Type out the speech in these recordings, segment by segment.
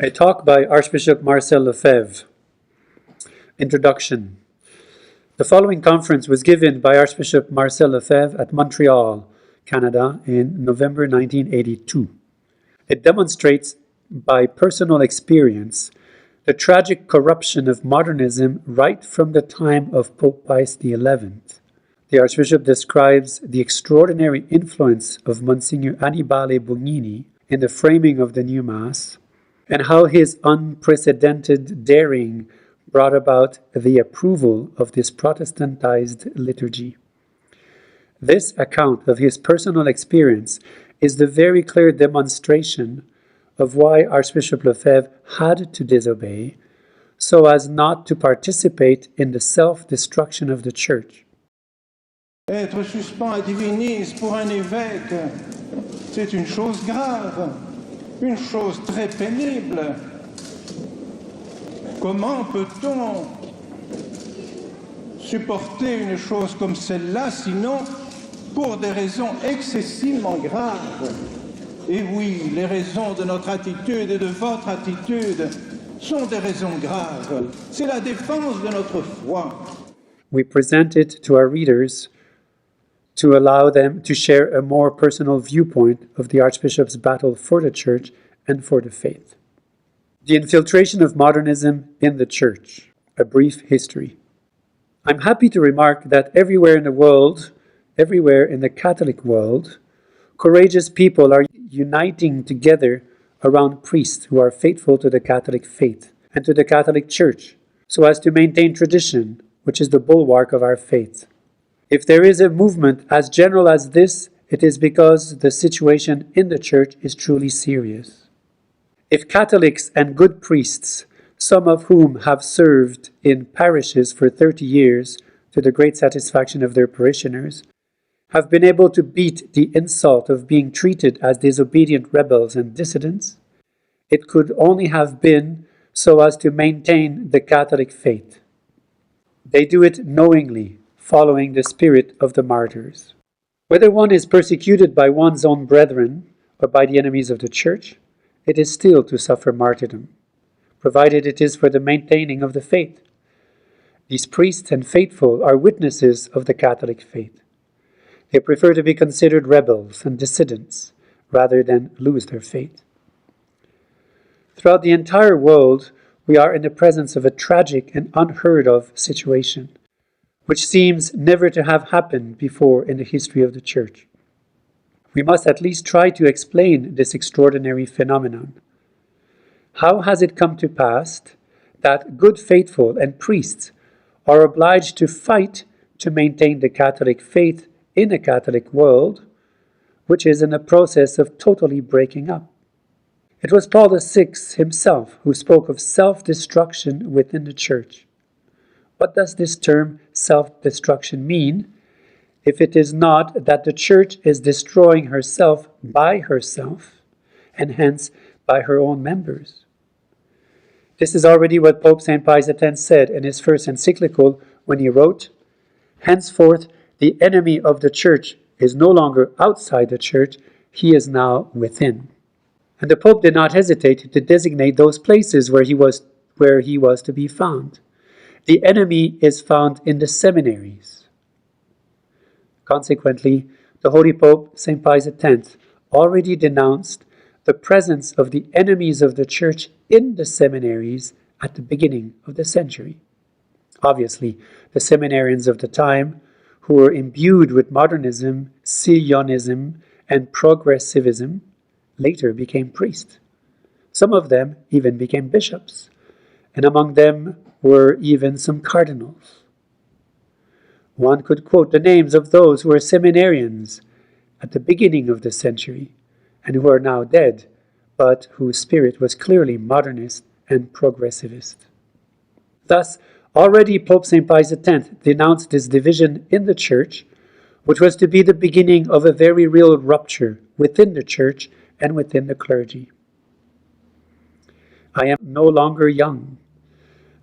A talk by Archbishop Marcel Lefebvre. Introduction. The following conference was given by Archbishop Marcel Lefebvre at Montreal, Canada in November 1982. It demonstrates by personal experience the tragic corruption of modernism right from the time of Pope Pius XI. The Archbishop describes the extraordinary influence of Monsignor Annibale Bugnini in the framing of the new Mass, and how his unprecedented daring brought about the approval of this Protestantized liturgy. This account of his personal experience is the very clear demonstration of why Archbishop Lefebvre had to disobey, so as not to participate in the self-destruction of the Church. Être suspens à divinis pour un évêque, c'est une chose grave. Une chose très pénible. Comment peut-on supporter une chose comme celle-là, sinon pour des raisons excessivement graves? Et oui, les raisons de notre attitude et de votre attitude sont des raisons graves. C'est la défense de notre foi. We present it to our readers to allow them to share a more personal viewpoint of the Archbishop's battle for the Church and for the faith. The infiltration of modernism in the Church, a brief history. I'm happy to remark that everywhere in the world, everywhere in the Catholic world, courageous people are uniting together around priests who are faithful to the Catholic faith and to the Catholic Church, so as to maintain tradition, which is the bulwark of our faith. If there is a movement as general as this, it is because the situation in the Church is truly serious. If Catholics and good priests, some of whom have served in parishes for 30 years to the great satisfaction of their parishioners, have been able to beat the insult of being treated as disobedient rebels and dissidents, it could only have been so as to maintain the Catholic faith. They do it knowingly, following the spirit of the martyrs. Whether one is persecuted by one's own brethren or by the enemies of the Church, it is still to suffer martyrdom, provided it is for the maintaining of the faith. These priests and faithful are witnesses of the Catholic faith. They prefer to be considered rebels and dissidents rather than lose their faith. Throughout the entire world, we are in the presence of a tragic and unheard of situation, which seems never to have happened before in the history of the Church. We must at least try to explain this extraordinary phenomenon. How has it come to pass that good faithful and priests are obliged to fight to maintain the Catholic faith in a Catholic world, which is in a process of totally breaking up? It was Paul VI himself who spoke of self-destruction within the Church. What does this term self-destruction mean, if it is not that the Church is destroying herself by herself, and hence by her own members? This is already what Pope St. Pius X said in his first encyclical when he wrote, "Henceforth the enemy of the Church is no longer outside the Church, he is now within." And the Pope did not hesitate to designate those places where he was to be found. The enemy is found in the seminaries. Consequently, the Holy Pope, St. Pius X, already denounced the presence of the enemies of the Church in the seminaries at the beginning of the century. Obviously, the seminarians of the time, who were imbued with modernism, Sionism, and progressivism, later became priests. Some of them even became bishops, and among them were even some cardinals. One could quote the names of those who were seminarians at the beginning of the century and who are now dead, but whose spirit was clearly modernist and progressivist. Thus, already Pope St. Pius X denounced this division in the Church, which was to be the beginning of a very real rupture within the Church and within the clergy. I am no longer young.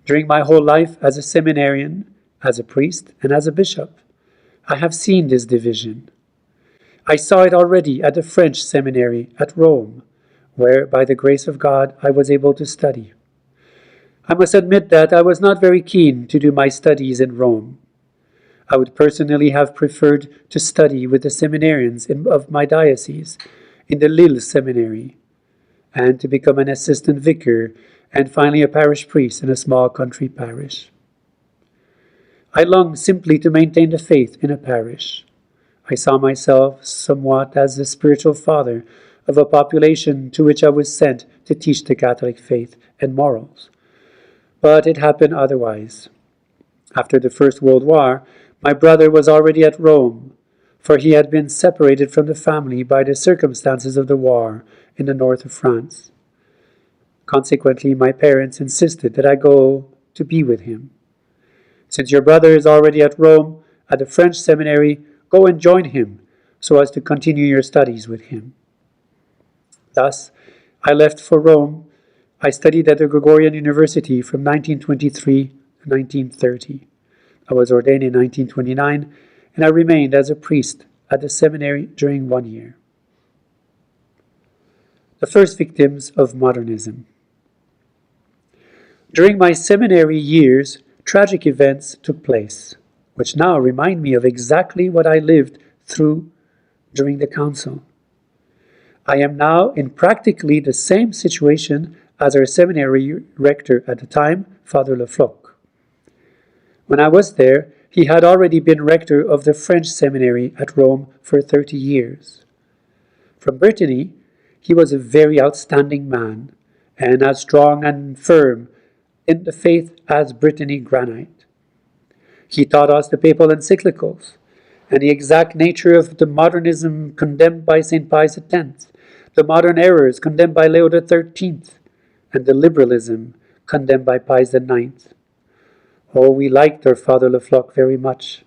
During my whole life as a seminarian, as a priest, and as a bishop, I have seen this division. I saw it already at the French seminary at Rome, where, by the grace of God, I was able to study. I must admit that I was not very keen to do my studies in Rome. I would personally have preferred to study with the seminarians of my diocese in the Lille seminary, and to become an assistant vicar and finally a parish priest in a small country parish. I longed simply to maintain the faith in a parish. I saw myself somewhat as the spiritual father of a population to which I was sent to teach the Catholic faith and morals. But it happened otherwise. After the First World War, my brother was already at Rome, for he had been separated from the family by the circumstances of the war in the north of France. Consequently, my parents insisted that I go to be with him. Since your brother is already at Rome, at the French seminary, go and join him, so as to continue your studies with him. Thus, I left for Rome. I studied at the Gregorian University from 1923 to 1930. I was ordained in 1929, and I remained as a priest at the seminary during 1 year. The first victims of modernism. During my seminary years, tragic events took place, which now remind me of exactly what I lived through during the council. I am now in practically the same situation as our seminary rector at the time, Father Lefebvre. When I was there, he had already been rector of the French seminary at Rome for 30 years. From Brittany, he was a very outstanding man, and as strong and firm in the faith as Brittany granite. He taught us the papal encyclicals, and the exact nature of the modernism condemned by St. Pius X, the modern errors condemned by Leo XIII, and the liberalism condemned by Pius IX. Oh, we liked our Father Lefebvre very much.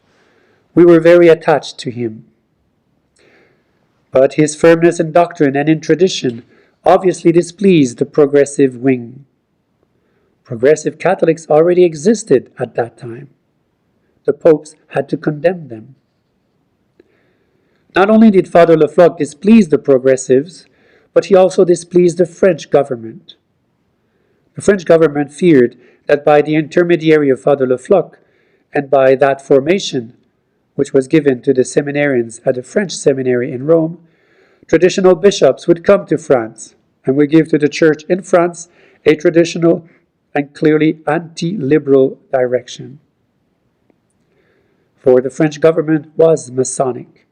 We were very attached to him. But his firmness in doctrine and in tradition obviously displeased the progressive wing. Progressive Catholics already existed at that time. The popes had to condemn them. Not only did Father Lefebvre displease the progressives, but he also displeased the French government. The French government feared that by the intermediary of Father Lefebvre, and by that formation, which was given to the seminarians at the French seminary in Rome, traditional bishops would come to France and would give to the church in France a traditional and clearly anti-liberal direction. For the French government was Masonic,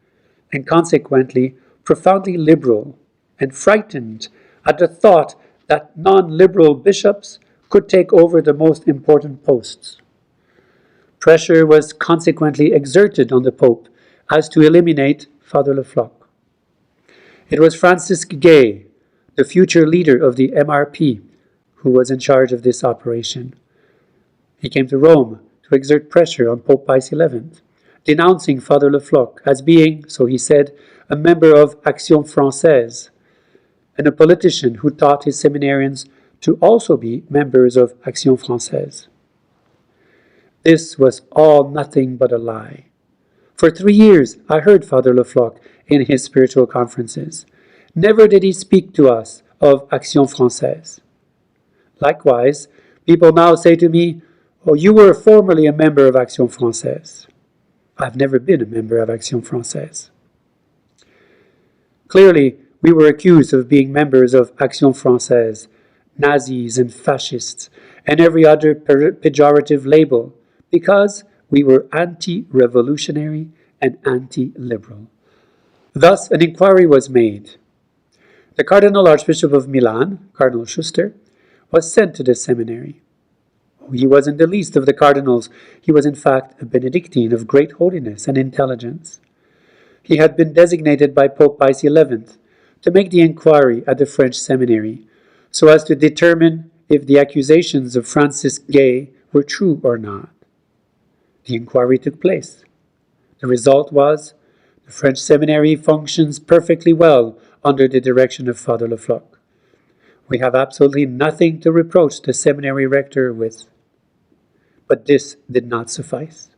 and consequently profoundly liberal, and frightened at the thought that non-liberal bishops could take over the most important posts. Pressure was consequently exerted on the Pope as to eliminate Father Lefebvre. It was Francis Gay, the future leader of the MRP, who was in charge of this operation. He came to Rome to exert pressure on Pope Pius XI, denouncing Father Lefebvre as being, so he said, a member of Action Française, and a politician who taught his seminarians to also be members of Action Française. This was all nothing but a lie. For 3 years I heard Father Lefebvre in his spiritual conferences. Never did he speak to us of Action Française. Likewise, people now say to me, "Oh, you were formerly a member of Action Française." I've never been a member of Action Française. Clearly, we were accused of being members of Action Française, Nazis and fascists, and every other pejorative label, because we were anti-revolutionary and anti-liberal. Thus, an inquiry was made. The Cardinal Archbishop of Milan, Cardinal Schuster, was sent to the seminary. He wasn't the least of the cardinals. He was in fact a Benedictine of great holiness and intelligence. He had been designated by Pope Pius XI to make the inquiry at the French seminary, so as to determine if the accusations of Francis Gay were true or not. The inquiry took place. The result was, the French seminary functions perfectly well under the direction of Father Lefebvre. We have absolutely nothing to reproach the seminary rector with. But this did not suffice.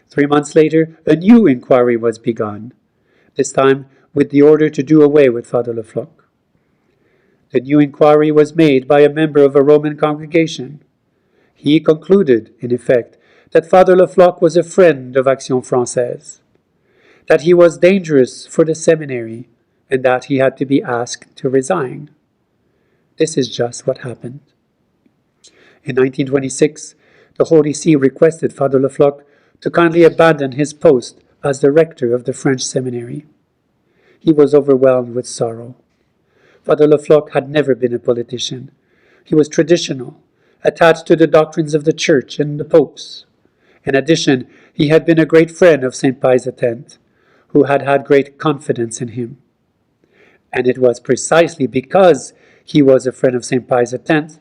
3 months later, a new inquiry was begun, this time with the order to do away with Father Lefebvre. The new inquiry was made by a member of a Roman congregation. He concluded, in effect, that Father Lefebvre was a friend of Action Française, that he was dangerous for the seminary, and that he had to be asked to resign. This is just what happened. In 1926, the Holy See requested Father Lefebvre to kindly abandon his post as the rector of the French seminary. He was overwhelmed with sorrow. Father Lefebvre had never been a politician. He was traditional, attached to the doctrines of the Church and the popes. In addition, he had been a great friend of St. Pius X, who had had great confidence in him. And it was precisely because he was a friend of St. Pius X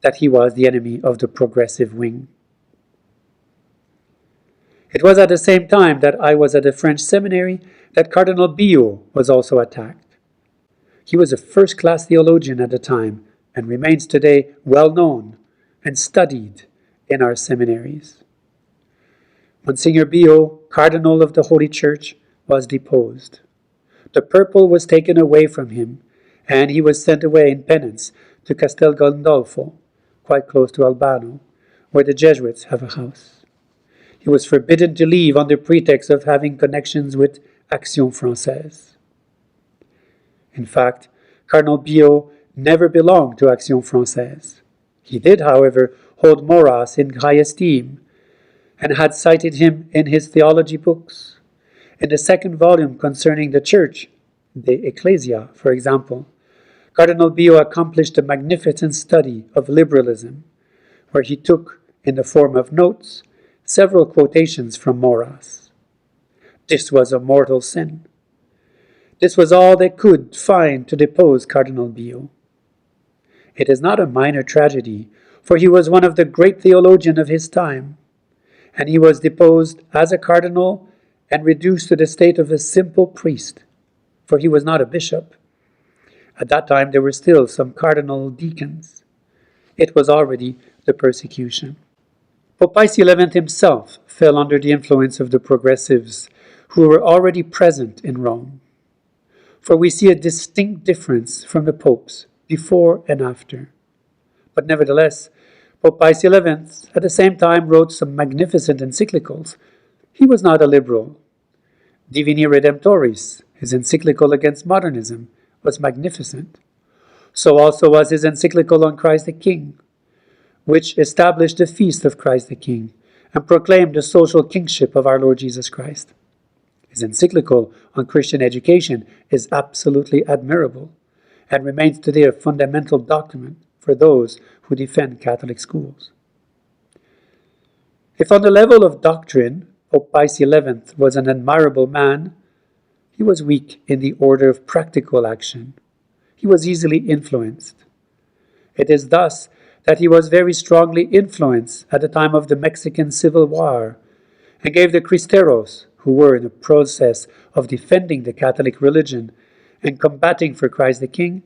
that he was the enemy of the progressive wing. It was at the same time that I was at a French seminary that Cardinal Billot was also attacked. He was a first-class theologian at the time and remains today well known and studied in our seminaries. Monsignor Billot, Cardinal of the Holy Church, was deposed. The purple was taken away from him, and he was sent away in penance to Castel Gandolfo, quite close to Albano, where the Jesuits have a house. He was forbidden to leave under pretext of having connections with Action Française. In fact, Cardinal Billot never belonged to Action Française. He did, however, hold Maurras in high esteem and had cited him in his theology books. In the second volume concerning the Church, De Ecclesia, for example, Cardinal Billot accomplished a magnificent study of liberalism, where he took, in the form of notes, several quotations from Maurras. This was a mortal sin. This was all they could find to depose Cardinal Billot. It is not a minor tragedy, for he was one of the great theologians of his time, and he was deposed as a cardinal and reduced to the state of a simple priest, for he was not a bishop. At that time there were still some cardinal deacons. It was already the persecution. Pope Pius XI himself fell under the influence of the progressives who were already present in Rome. For we see a distinct difference from the popes before and after. But nevertheless, Pope Pius XI at the same time wrote some magnificent encyclicals. He was not a liberal. Divini Redemptoris, his encyclical against modernism, was magnificent. So also was his encyclical on Christ the King, which established the feast of Christ the King and proclaimed the social kingship of our Lord Jesus Christ. His encyclical on Christian education is absolutely admirable and remains today a fundamental document for those who defend Catholic schools. If on the level of doctrine, Pope Pius XI was an admirable man, he was weak in the order of practical action. He was easily influenced. It is thus that he was very strongly influenced at the time of the Mexican Civil War and gave the Cristeros, who were in the process of defending the Catholic religion and combating for Christ the King,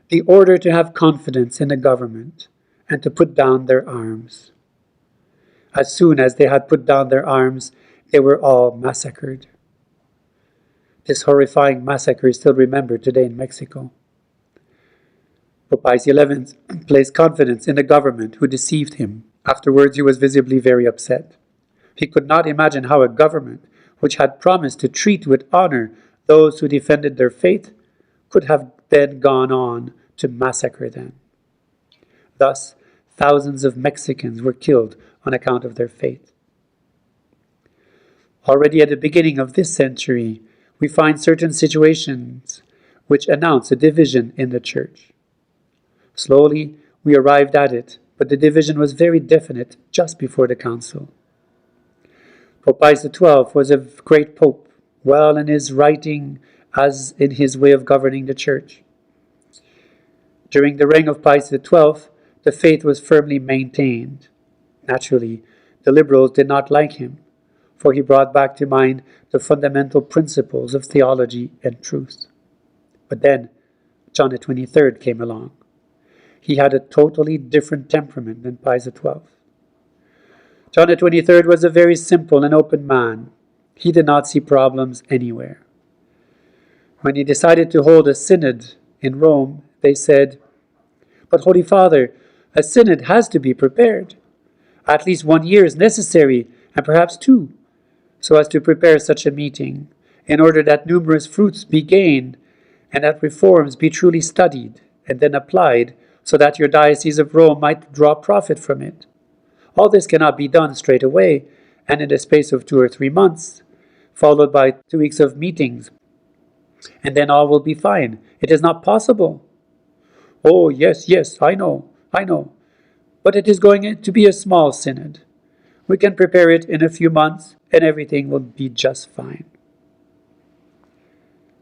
the order to have confidence in the government and to put down their arms. As soon as they had put down their arms, they were all massacred. This horrifying massacre is still remembered today in Mexico. Pope Pius XI placed confidence in the government who deceived him. Afterwards, he was visibly very upset. He could not imagine how a government which had promised to treat with honor those who defended their faith could have then gone on to massacre them. Thus, thousands of Mexicans were killed on account of their faith. Already at the beginning of this century, we find certain situations which announce a division in the Church. Slowly, we arrived at it, but the division was very definite just before the Council. Pope Pius XII was a great pope, well in his writing as in his way of governing the Church. During the reign of Pius XII, the faith was firmly maintained. Naturally, the liberals did not like him, for he brought back to mind the fundamental principles of theology and truth. But then, John the 23rd came along. He had a totally different temperament than Pius XII. John the 23rd was a very simple and open man. He did not see problems anywhere. When he decided to hold a synod in Rome, they said, "But Holy Father, a synod has to be prepared. At least 1 year is necessary, and perhaps 2, so as to prepare such a meeting, in order that numerous fruits be gained, and that reforms be truly studied and then applied, so that your Diocese of Rome might draw profit from it. All this cannot be done straight away, and in the space of 2 or 3 months, followed by 2 weeks of meetings, and then all will be fine. It is not possible." "Oh, yes, I know. But it is going to be a small synod. We can prepare it in a few months, and everything will be just fine."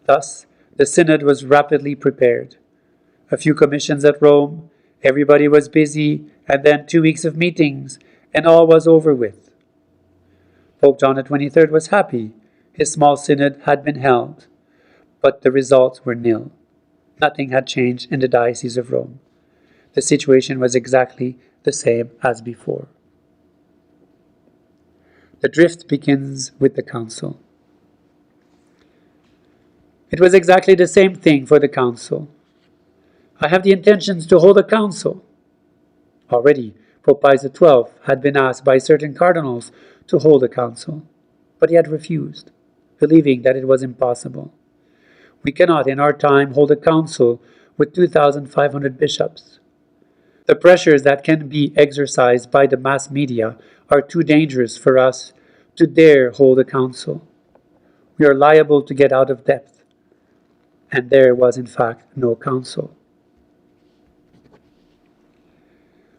Thus, the synod was rapidly prepared. A few commissions at Rome, everybody was busy, and then 2 weeks of meetings, and all was over with. Pope John XXIII was happy. His small synod had been held, but the results were nil. Nothing had changed in the Diocese of Rome. The situation was exactly the same as before. The drift begins with the council. It was exactly the same thing for the council. "I have the intentions to hold a council." Already, Pope Pius XII had been asked by certain cardinals to hold a council, but he had refused, believing that it was impossible. We cannot in our time hold a council with 2,500 bishops. The pressures that can be exercised by the mass media are too dangerous for us to dare hold a council. We are liable to get out of depth. And there was in fact no council.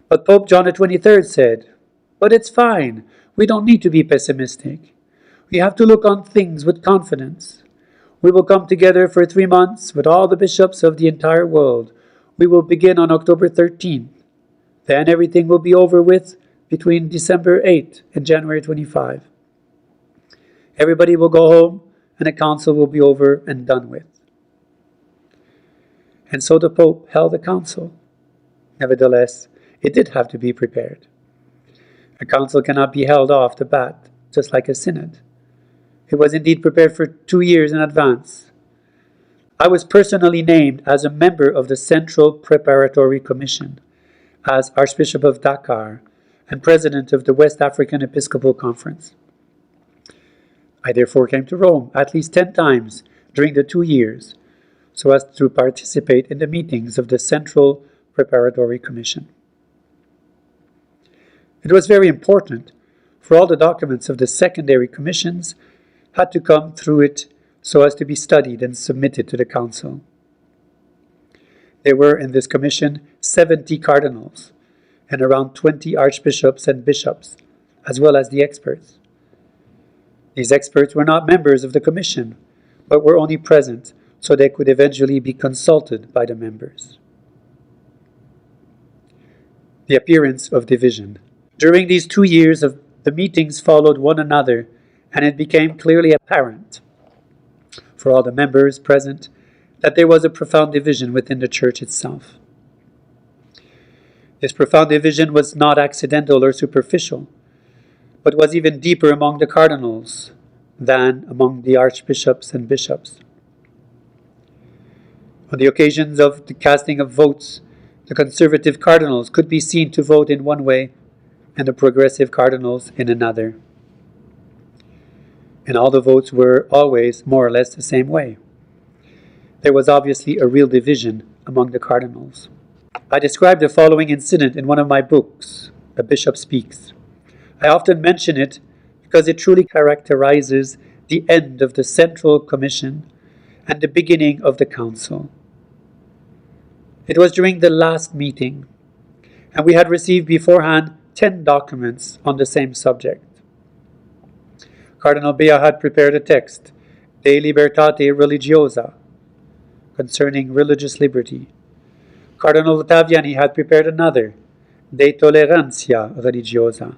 But Pope John XXIII said, "But it's fine. We don't need to be pessimistic. We have to look on things with confidence. We will come together for 3 months with all the bishops of the entire world. We will begin on October 13th. Then everything will be over with between December 8th and January 25. Everybody will go home and the council will be over and done with." And so the Pope held a council. Nevertheless, it did have to be prepared. A council cannot be held off the bat, just like a synod. It was indeed prepared for 2 years in advance. I was personally named as a member of the Central Preparatory Commission, as Archbishop of Dakar and President of the West African Episcopal Conference. I therefore came to Rome at least 10 times during the 2 years, so as to participate in the meetings of the Central Preparatory Commission. It was very important, for all the documents of the secondary commissions had to come through it so as to be studied and submitted to the council. There were in this commission 70 cardinals and around 20 archbishops and bishops, as well as the experts. These experts were not members of the commission, but were only present so they could eventually be consulted by the members. The appearance of division. During these 2 years, the meetings followed one another, and it became clearly apparent for all the members present that there was a profound division within the Church itself. This profound division was not accidental or superficial, but was even deeper among the cardinals than among the archbishops and bishops. On the occasions of the casting of votes, the conservative cardinals could be seen to vote in one way and the progressive cardinals in another. And all the votes were always more or less the same way. There was obviously a real division among the cardinals. I described the following incident in one of my books, A Bishop Speaks. I often mention it because it truly characterizes the end of the Central Commission and the beginning of the Council. It was during the last meeting, and we had received beforehand 10 documents on the same subject. Cardinal Bea had prepared a text, De Libertate Religiosa, concerning religious liberty. Cardinal Ottaviani had prepared another, De Tolerantia Religiosa,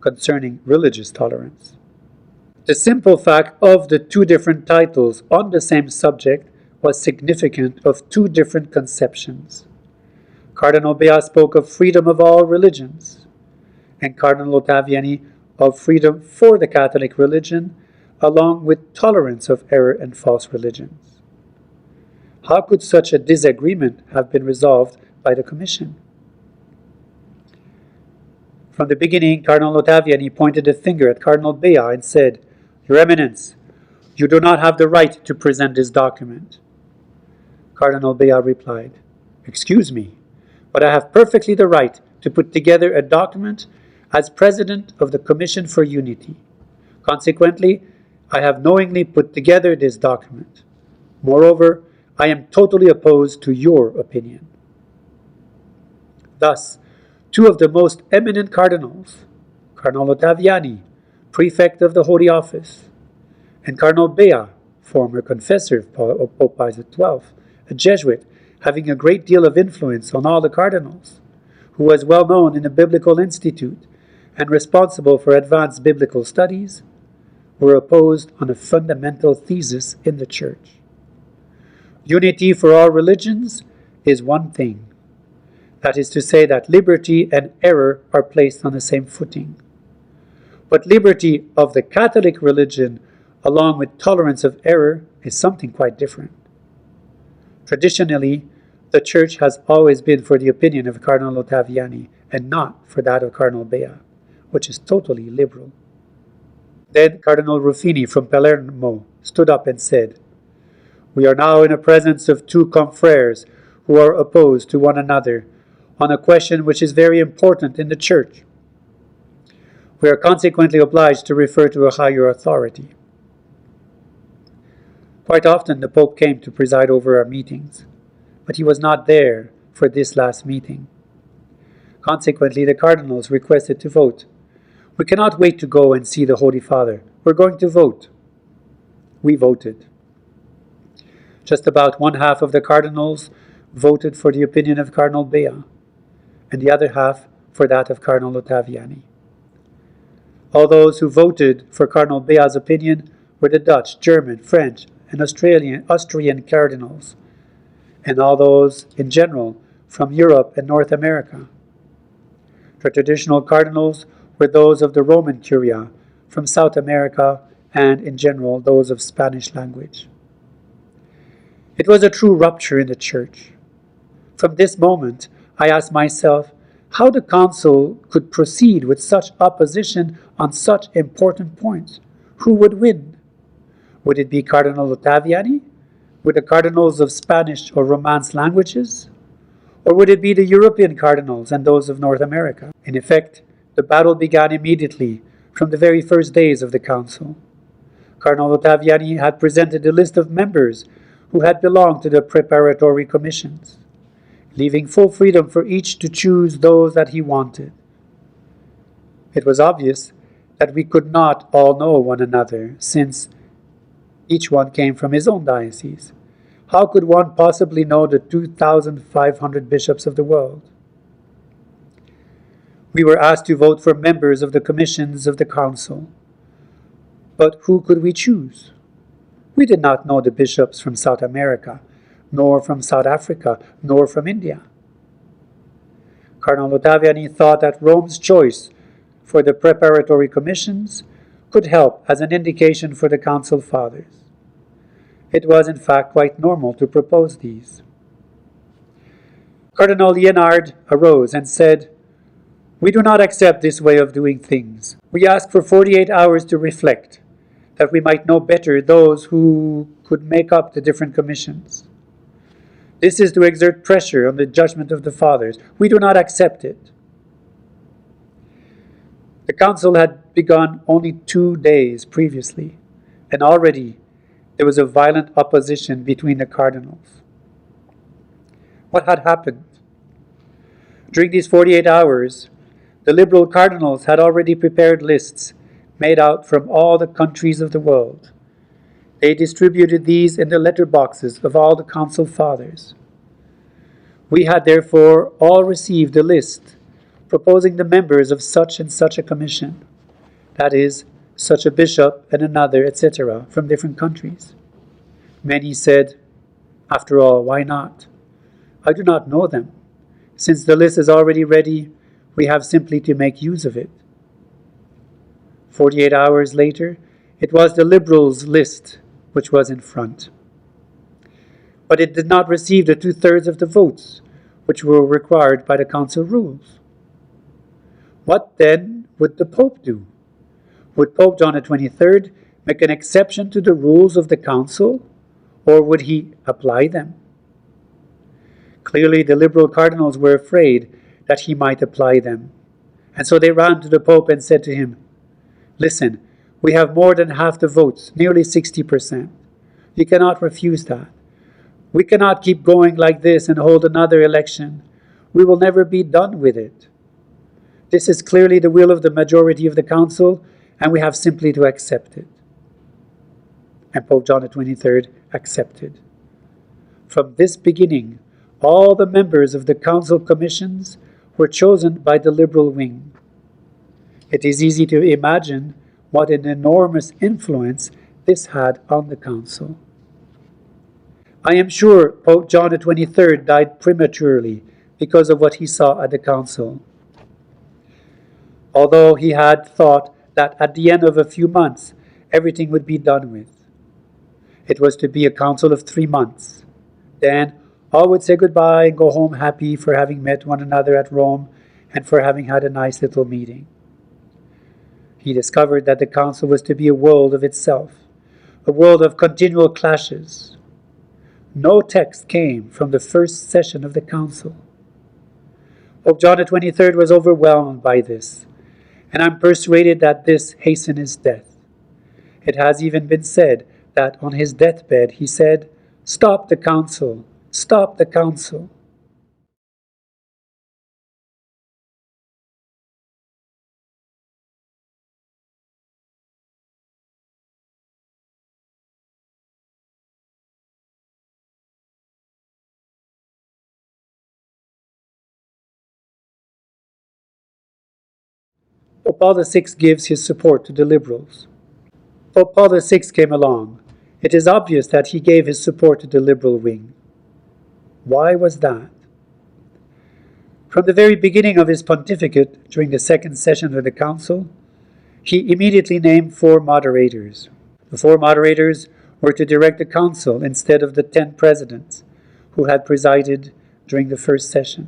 concerning religious tolerance. The simple fact of the 2 different titles on the same subject was significant of 2 different conceptions. Cardinal Bea spoke of freedom of all religions, and Cardinal Ottaviani of freedom for the Catholic religion, along with tolerance of error and false religions. How could such a disagreement have been resolved by the Commission? From the beginning, Cardinal Ottaviani pointed a finger at Cardinal Bea and said, "Your Eminence, you do not have the right to present this document." Cardinal Bea replied, "Excuse me, but I have perfectly the right to put together a document as President of the Commission for Unity. Consequently, I have knowingly put together this document. Moreover, I am totally opposed to your opinion." Thus, two of the most eminent cardinals, Cardinal Ottaviani, prefect of the Holy Office, and Cardinal Bea, former confessor of Pope Pius XII, a Jesuit having a great deal of influence on all the cardinals, who was well known in the Biblical Institute and responsible for advanced biblical studies, were opposed on a fundamental thesis in the Church. Unity for all religions is one thing. That is to say that liberty and error are placed on the same footing. But liberty of the Catholic religion, along with tolerance of error, is something quite different. Traditionally, the Church has always been for the opinion of Cardinal Ottaviani and not for that of Cardinal Bea, which is totally liberal. Then Cardinal Ruffini from Palermo stood up and said, "We are now in the presence of two confreres who are opposed to one another on a question which is very important in the Church. We are consequently obliged to refer to a higher authority." Quite often the Pope came to preside over our meetings, but he was not there for this last meeting. Consequently, the cardinals requested to vote. "We cannot wait to go and see the Holy Father. We're going to vote." We voted. Just about one half of the cardinals voted for the opinion of Cardinal Bea, and the other half for that of Cardinal Ottaviani. All those who voted for Cardinal Bea's opinion were the Dutch, German, French, and Austrian cardinals, and all those in general from Europe and North America. The traditional cardinals were those of the Roman Curia, from South America, and in general those of Spanish language. It was a true rupture in the Church. From this moment, I asked myself how the Council could proceed with such opposition on such important points. Who would win? Would it be Cardinal Ottaviani, with the cardinals of Spanish or Romance languages? Or would it be the European cardinals and those of North America? In effect, the battle began immediately, from the very first days of the Council. Cardinal Ottaviani had presented a list of members who had belonged to the preparatory commissions, leaving full freedom for each to choose those that he wanted. It was obvious that we could not all know one another, since each one came from his own diocese. How could one possibly know the 2,500 bishops of the world? We were asked to vote for members of the commissions of the Council. But who could we choose? We did not know the bishops from South America, nor from South Africa, nor from India. Cardinal Ottaviani thought that Rome's choice for the preparatory commissions could help as an indication for the Council Fathers. It was in fact quite normal to propose these. Cardinal Lienard arose and said, "We do not accept this way of doing things. We ask for 48 hours to reflect, that we might know better those who could make up the different commissions. This is to exert pressure on the judgment of the Fathers. We do not accept it." The Council had begun only 2 days previously, and already there was a violent opposition between the cardinals. What had happened? During these 48 hours, the liberal cardinals had already prepared lists made out from all the countries of the world. They distributed these in the letter boxes of all the Council Fathers. We had therefore all received a list proposing the members of such and such a commission, that is, such a bishop and another, etc., from different countries. Many said, "After all, why not? I do not know them. Since the list is already ready, we have simply to make use of it." 48 hours later, it was the Liberals' list which was in front. but it did not receive the 2/3 of the votes, which were required by the council rules. What then would the Pope do? Would Pope John XXIII make an exception to the rules of the council, or would he apply them? Clearly, the liberal cardinals were afraid that he might apply them, and so they ran to the Pope and said to him, "Listen, we have more than half the votes, nearly 60%. You cannot refuse that. We cannot keep going like this and hold another election. We will never be done with it. This is clearly the will of the majority of the council, and we have simply to accept it." And Pope John XXIII accepted. From this beginning, all the members of the council commissions were chosen by the liberal wing. It is easy to imagine what an enormous influence this had on the council. I am sure Pope John XXIII died prematurely because of what he saw at the council. Although he had thought that at the end of a few months everything would be done with. It was to be a council of 3 months. Then all would say goodbye and go home happy for having met one another at Rome and for having had a nice little meeting. He discovered that the council was to be a world of itself, a world of continual clashes. No text came from the first session of the council. Pope John XXIII was overwhelmed by this, and I'm persuaded that this hastened his death. It has even been said that on his deathbed he said, "Stop the council, stop the council." Pope Paul VI gives his support to the liberals. Pope Paul VI came along. It is obvious that he gave his support to the liberal wing. Why was that? From the very beginning of his pontificate, during the second session of the council, he immediately named 4 moderators. The 4 moderators were to direct the council instead of the 10 presidents who had presided during the first session.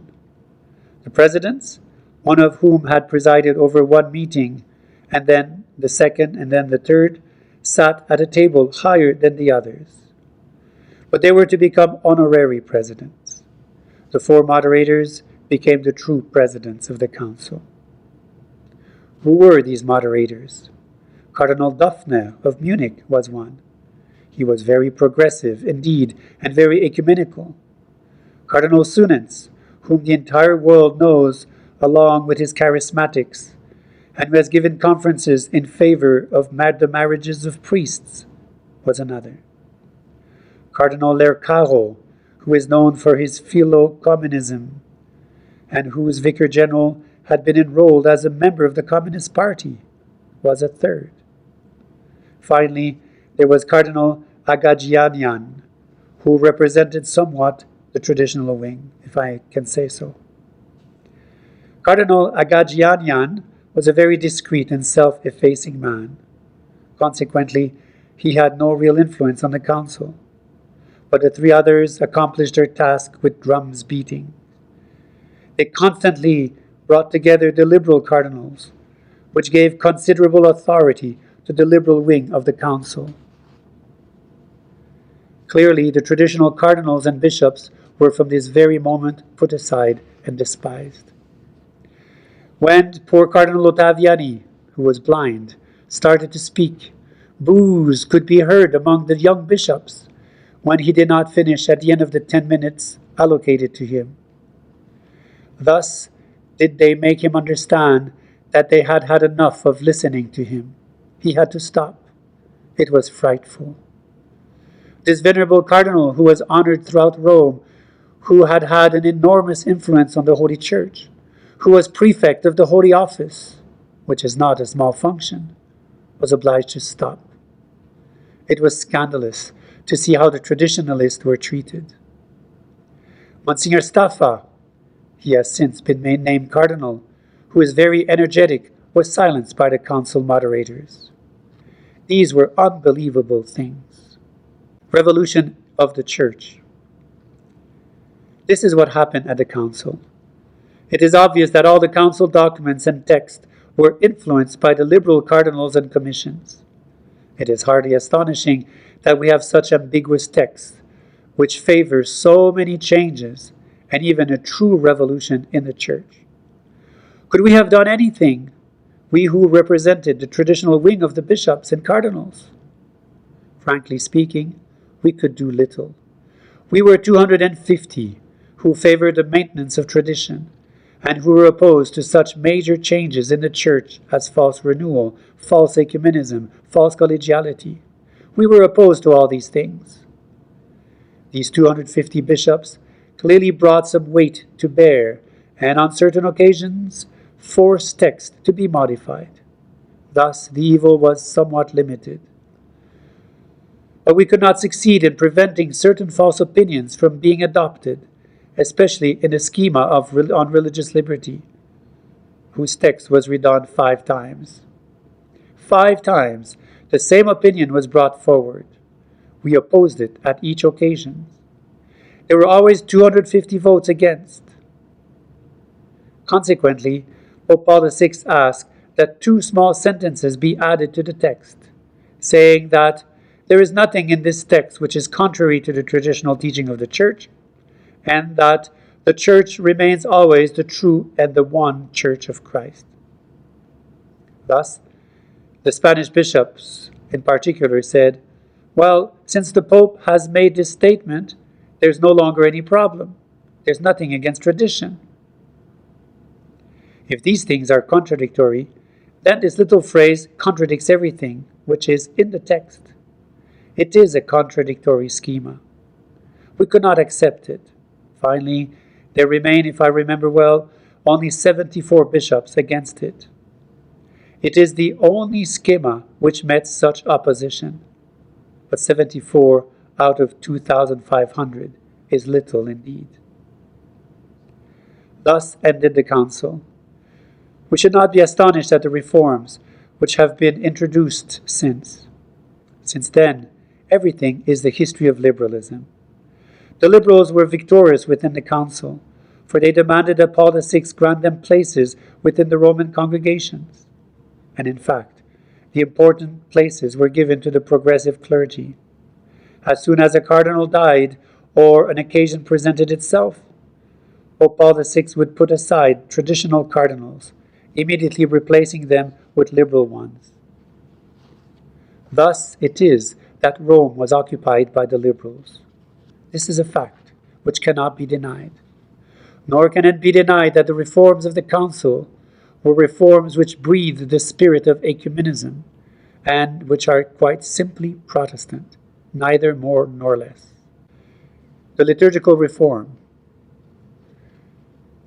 The presidents, one of whom had presided over 1 meeting, and then the second and then the third, sat at a table higher than the others. But they were to become honorary presidents. The 4 moderators became the true presidents of the council. Who were these moderators? Cardinal Döpfner of Munich was one. He was very progressive, indeed, and very ecumenical. Cardinal Sunens, whom the entire world knows along with his charismatics, and who has given conferences in favor of the marriages of priests, was another. Cardinal Lercaro, who is known for his philo-communism, and whose vicar general had been enrolled as a member of the Communist Party, was a third. Finally, there was Cardinal Agagianian, who represented somewhat the traditional wing, if I can say so. Cardinal Agagianian was a very discreet and self-effacing man. Consequently, he had no real influence on the council. But the 3 others accomplished their task with drums beating. They constantly brought together the liberal cardinals, which gave considerable authority to the liberal wing of the council. Clearly, the traditional cardinals and bishops were from this very moment put aside and despised. When poor Cardinal Ottaviani, who was blind, started to speak, boos could be heard among the young bishops when he did not finish at the end of the 10 minutes allocated to him. Thus did they make him understand that they had had enough of listening to him. He had to stop. It was frightful. This venerable cardinal, who was honored throughout Rome, who had had an enormous influence on the Holy Church, who was prefect of the Holy Office, which is not a small function, was obliged to stop. It was scandalous to see how the traditionalists were treated. Monsignor Staffa, he has since been named cardinal, who is very energetic, was silenced by the council moderators. These were unbelievable things. Revolution of the Church. This is what happened at the council. It is obvious that all the council documents and texts were influenced by the liberal cardinals and commissions. It is hardly astonishing that we have such ambiguous texts, which favor so many changes and even a true revolution in the Church. Could we have done anything, we who represented the traditional wing of the bishops and cardinals? Frankly speaking, we could do little. We were 250 who favored the maintenance of tradition, and who were opposed to such major changes in the Church as false renewal, false ecumenism, false collegiality. We were opposed to all these things. These 250 bishops clearly brought some weight to bear, and on certain occasions forced texts to be modified. Thus, the evil was somewhat limited. But we could not succeed in preventing certain false opinions from being adopted, especially in the schema on religious liberty, whose text was redone 5 times. 5 times, the same opinion was brought forward. We opposed it at each occasion. There were always 250 votes against. Consequently, Pope Paul VI asked that 2 small sentences be added to the text, saying that there is nothing in this text which is contrary to the traditional teaching of the Church, and that the Church remains always the true and the one Church of Christ. Thus, the Spanish bishops in particular said, well, since the Pope has made this statement, there's no longer any problem. There's nothing against tradition. If these things are contradictory, then this little phrase contradicts everything which is in the text. It is a contradictory schema. We could not accept it. Finally, there remain, if I remember well, only 74 bishops against it. It is the only schema which met such opposition. But 74 out of 2,500 is little indeed. Thus ended the council. We should not be astonished at the reforms which have been introduced since. Since then, everything is the history of liberalism. The liberals were victorious within the council, for they demanded that Paul VI grant them places within the Roman congregations. And in fact, the important places were given to the progressive clergy. As soon as a cardinal died or an occasion presented itself, Pope Paul VI would put aside traditional cardinals, immediately replacing them with liberal ones. Thus it is that Rome was occupied by the liberals. This is a fact which cannot be denied. Nor can it be denied that the reforms of the council were reforms which breathed the spirit of ecumenism, and which are quite simply Protestant, neither more nor less. The liturgical reform.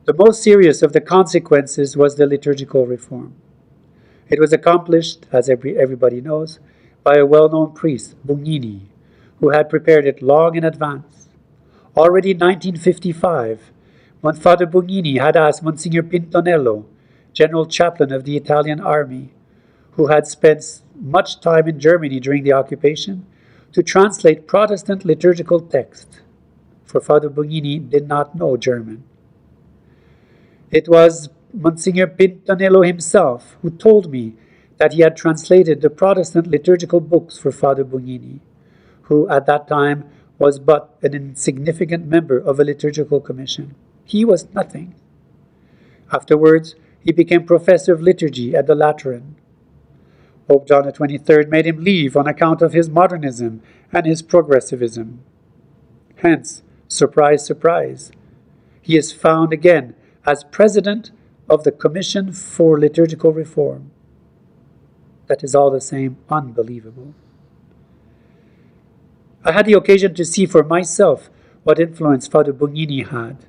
The most serious of the consequences was the liturgical reform. It was accomplished, as everybody knows, by a well-known priest, Bugnini, who had prepared it long in advance. Already in 1955, when Father Bugnini had asked Monsignor Pintonello, General Chaplain of the Italian Army, who had spent much time in Germany during the occupation, to translate Protestant liturgical text, for Father Bugnini did not know German. It was Monsignor Pintonello himself who told me that he had translated the Protestant liturgical books for Father Bugnini, who at that time was but an insignificant member of a liturgical commission. He was nothing. Afterwards, he became professor of liturgy at the Lateran. Pope John XXIII made him leave on account of his modernism and his progressivism. Hence, surprise, surprise, he is found again as president of the Commission for Liturgical Reform. That is all the same unbelievable. I had the occasion to see for myself what influence Father Bugnini had.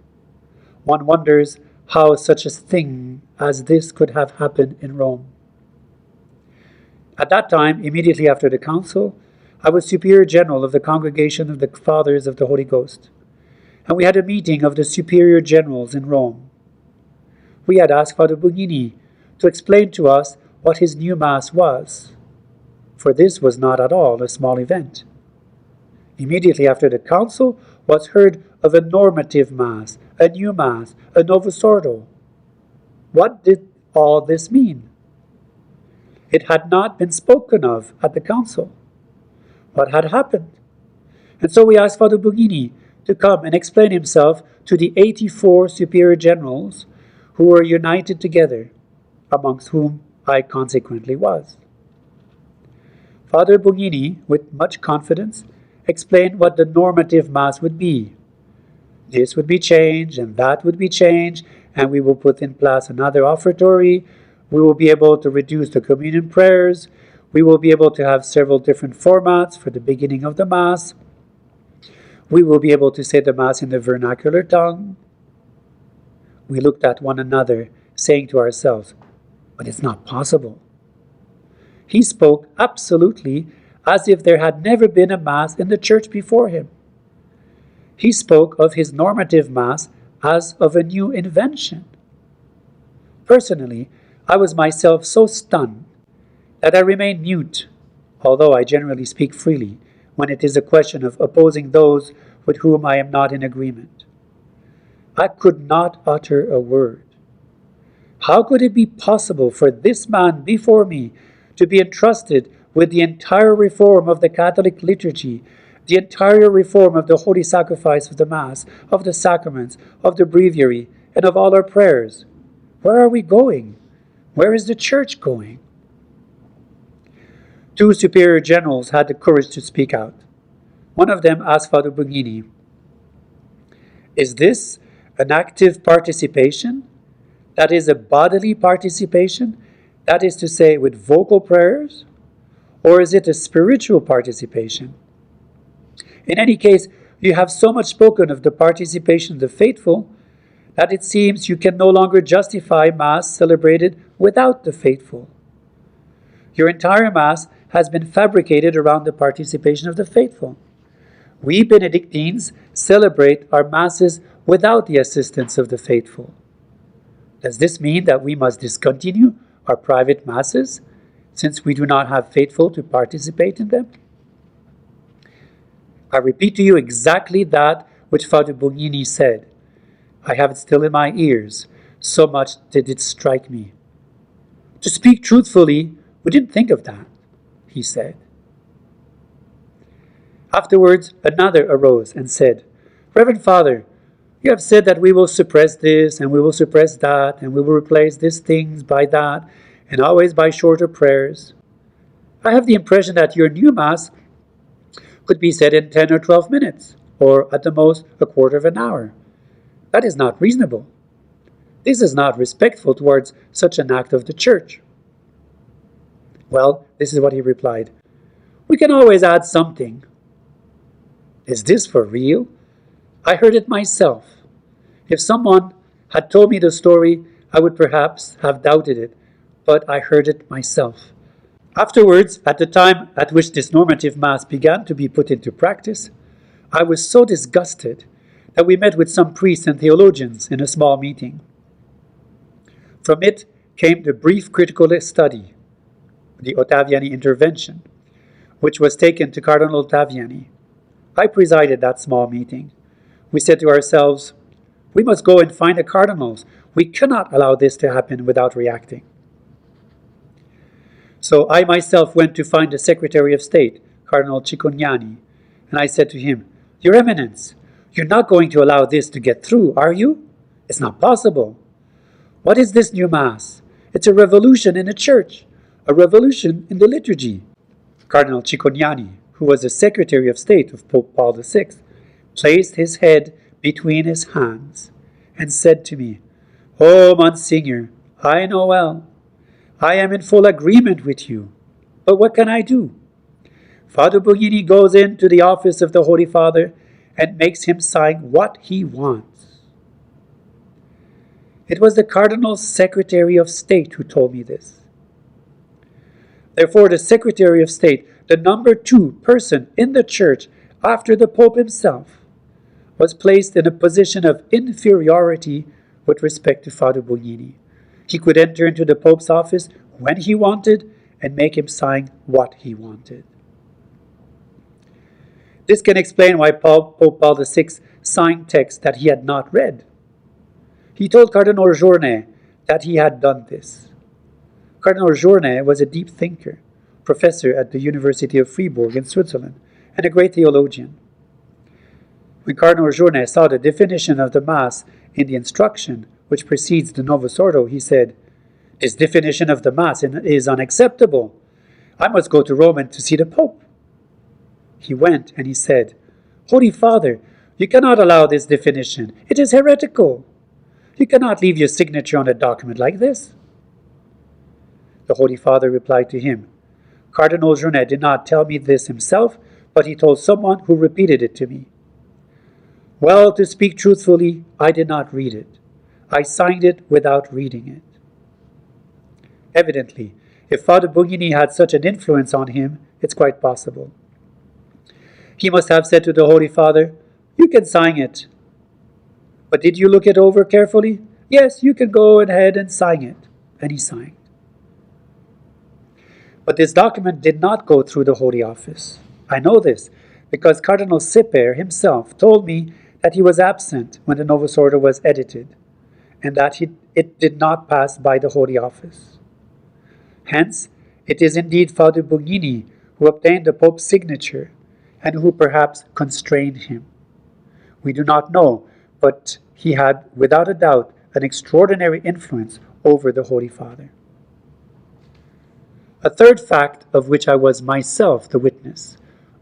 One wonders how such a thing as this could have happened in Rome. At that time, immediately after the council, I was Superior General of the Congregation of the Fathers of the Holy Ghost, and we had a meeting of the Superior Generals in Rome. We had asked Father Bugnini to explain to us what his new Mass was, for this was not at all a small event. Immediately after the council was heard of a normative Mass, a new Mass, a Novus Ordo. What did all this mean? It had not been spoken of at the council. What had happened? And so we asked Father Bughini to come and explain himself to the 84 superior generals who were united together, amongst whom I consequently was. Father Bughini, with much confidence, explained what the normative Mass would be. This would be changed, and that would be changed, and we will put in place another offertory. We will be able to reduce the communion prayers. We will be able to have several different formats for the beginning of the Mass. We will be able to say the Mass in the vernacular tongue. We looked at one another, saying to ourselves, but it's not possible. He spoke absolutely as if there had never been a Mass in the Church before him. He spoke of his normative Mass as of a new invention. Personally, I was myself so stunned that I remained mute, although I generally speak freely when it is a question of opposing those with whom I am not in agreement. I could not utter a word. How could it be possible for this man before me to be entrusted with the entire reform of the Catholic liturgy, the entire reform of the holy sacrifice of the Mass, of the sacraments, of the breviary, and of all our prayers? Where are we going? Where is the Church going? Two superior generals had the courage to speak out. One of them asked Father Bughini, "Is this an active participation? That is a bodily participation? That is to say, with vocal prayers? Or is it a spiritual participation? In any case, you have so much spoken of the participation of the faithful that it seems you can no longer justify Mass celebrated without the faithful. Your entire Mass has been fabricated around the participation of the faithful. We Benedictines celebrate our Masses without the assistance of the faithful. Does this mean that we must discontinue our private Masses, since we do not have faithful to participate in them?" I repeat to you exactly that which Father Bughini said. I have it still in my ears, so much did it strike me. "To speak truthfully, we didn't think of that," he said. Afterwards, another arose and said, "Reverend Father, you have said that we will suppress this, and we will suppress that, and we will replace these things by that, and always by shorter prayers. I have the impression that your new Mass could be said in 10 or 12 minutes, or at the most a quarter of an hour. That is not reasonable. This is not respectful towards such an act of the Church." Well, this is what he replied. "We can always add something." Is this for real? I heard it myself. If someone had told me the story, I would perhaps have doubted it, but I heard it myself. Afterwards, at the time at which this normative Mass began to be put into practice, I was so disgusted that we met with some priests and theologians in a small meeting. From it came the brief critical study, the Ottaviani intervention, which was taken to Cardinal Ottaviani. I presided that small meeting. We said to ourselves, we must go and find the cardinals. We cannot allow this to happen without reacting. So I myself went to find the Secretary of State, Cardinal Cicognani, and I said to him, "Your Eminence, you're not going to allow this to get through, are you? It's not possible. What is this new Mass? It's a revolution in the Church, a revolution in the liturgy." Cardinal Cicognani, who was the Secretary of State of Pope Paul VI, placed his head between his hands and said to me, "Oh, Monsignor, I know well. I am in full agreement with you. But what can I do? Father Bughini goes into the office of the Holy Father and makes him sign what he wants." It was the Cardinal Secretary of State who told me this. Therefore, the Secretary of State, the number 2 person in the Church after the Pope himself, was placed in a position of inferiority with respect to Father Bughini. He could enter into the Pope's office when he wanted and make him sign what he wanted. This can explain why Pope Paul VI signed texts that he had not read. He told Cardinal Journet that he had done this. Cardinal Journet was a deep thinker, professor at the University of Fribourg in Switzerland, and a great theologian. When Cardinal Journet saw the definition of the Mass in the instruction which precedes the Novus Ordo, he said, "This definition of the Mass is unacceptable. I must go to Rome to see the Pope." He went and he said, "Holy Father, you cannot allow this definition. It is heretical. You cannot leave your signature on a document like this." The Holy Father replied to him, "Cardinal Journet did not tell me this himself, but he told someone who repeated it to me. Well, to speak truthfully, I did not read it. I signed it without reading it." Evidently, if Father Bugini had such an influence on him, it's quite possible. He must have said to the Holy Father, "You can sign it. But did you look it over carefully? Yes, you can go ahead and sign it." And he signed. But this document did not go through the Holy Office. I know this because Cardinal Sipper himself told me that he was absent when the Novus Ordo was edited, and that it did not pass by the Holy Office. Hence, it is indeed Father Bugini who obtained the Pope's signature, and who perhaps constrained him. We do not know, but he had, without a doubt, an extraordinary influence over the Holy Father. A third fact of which I was myself the witness,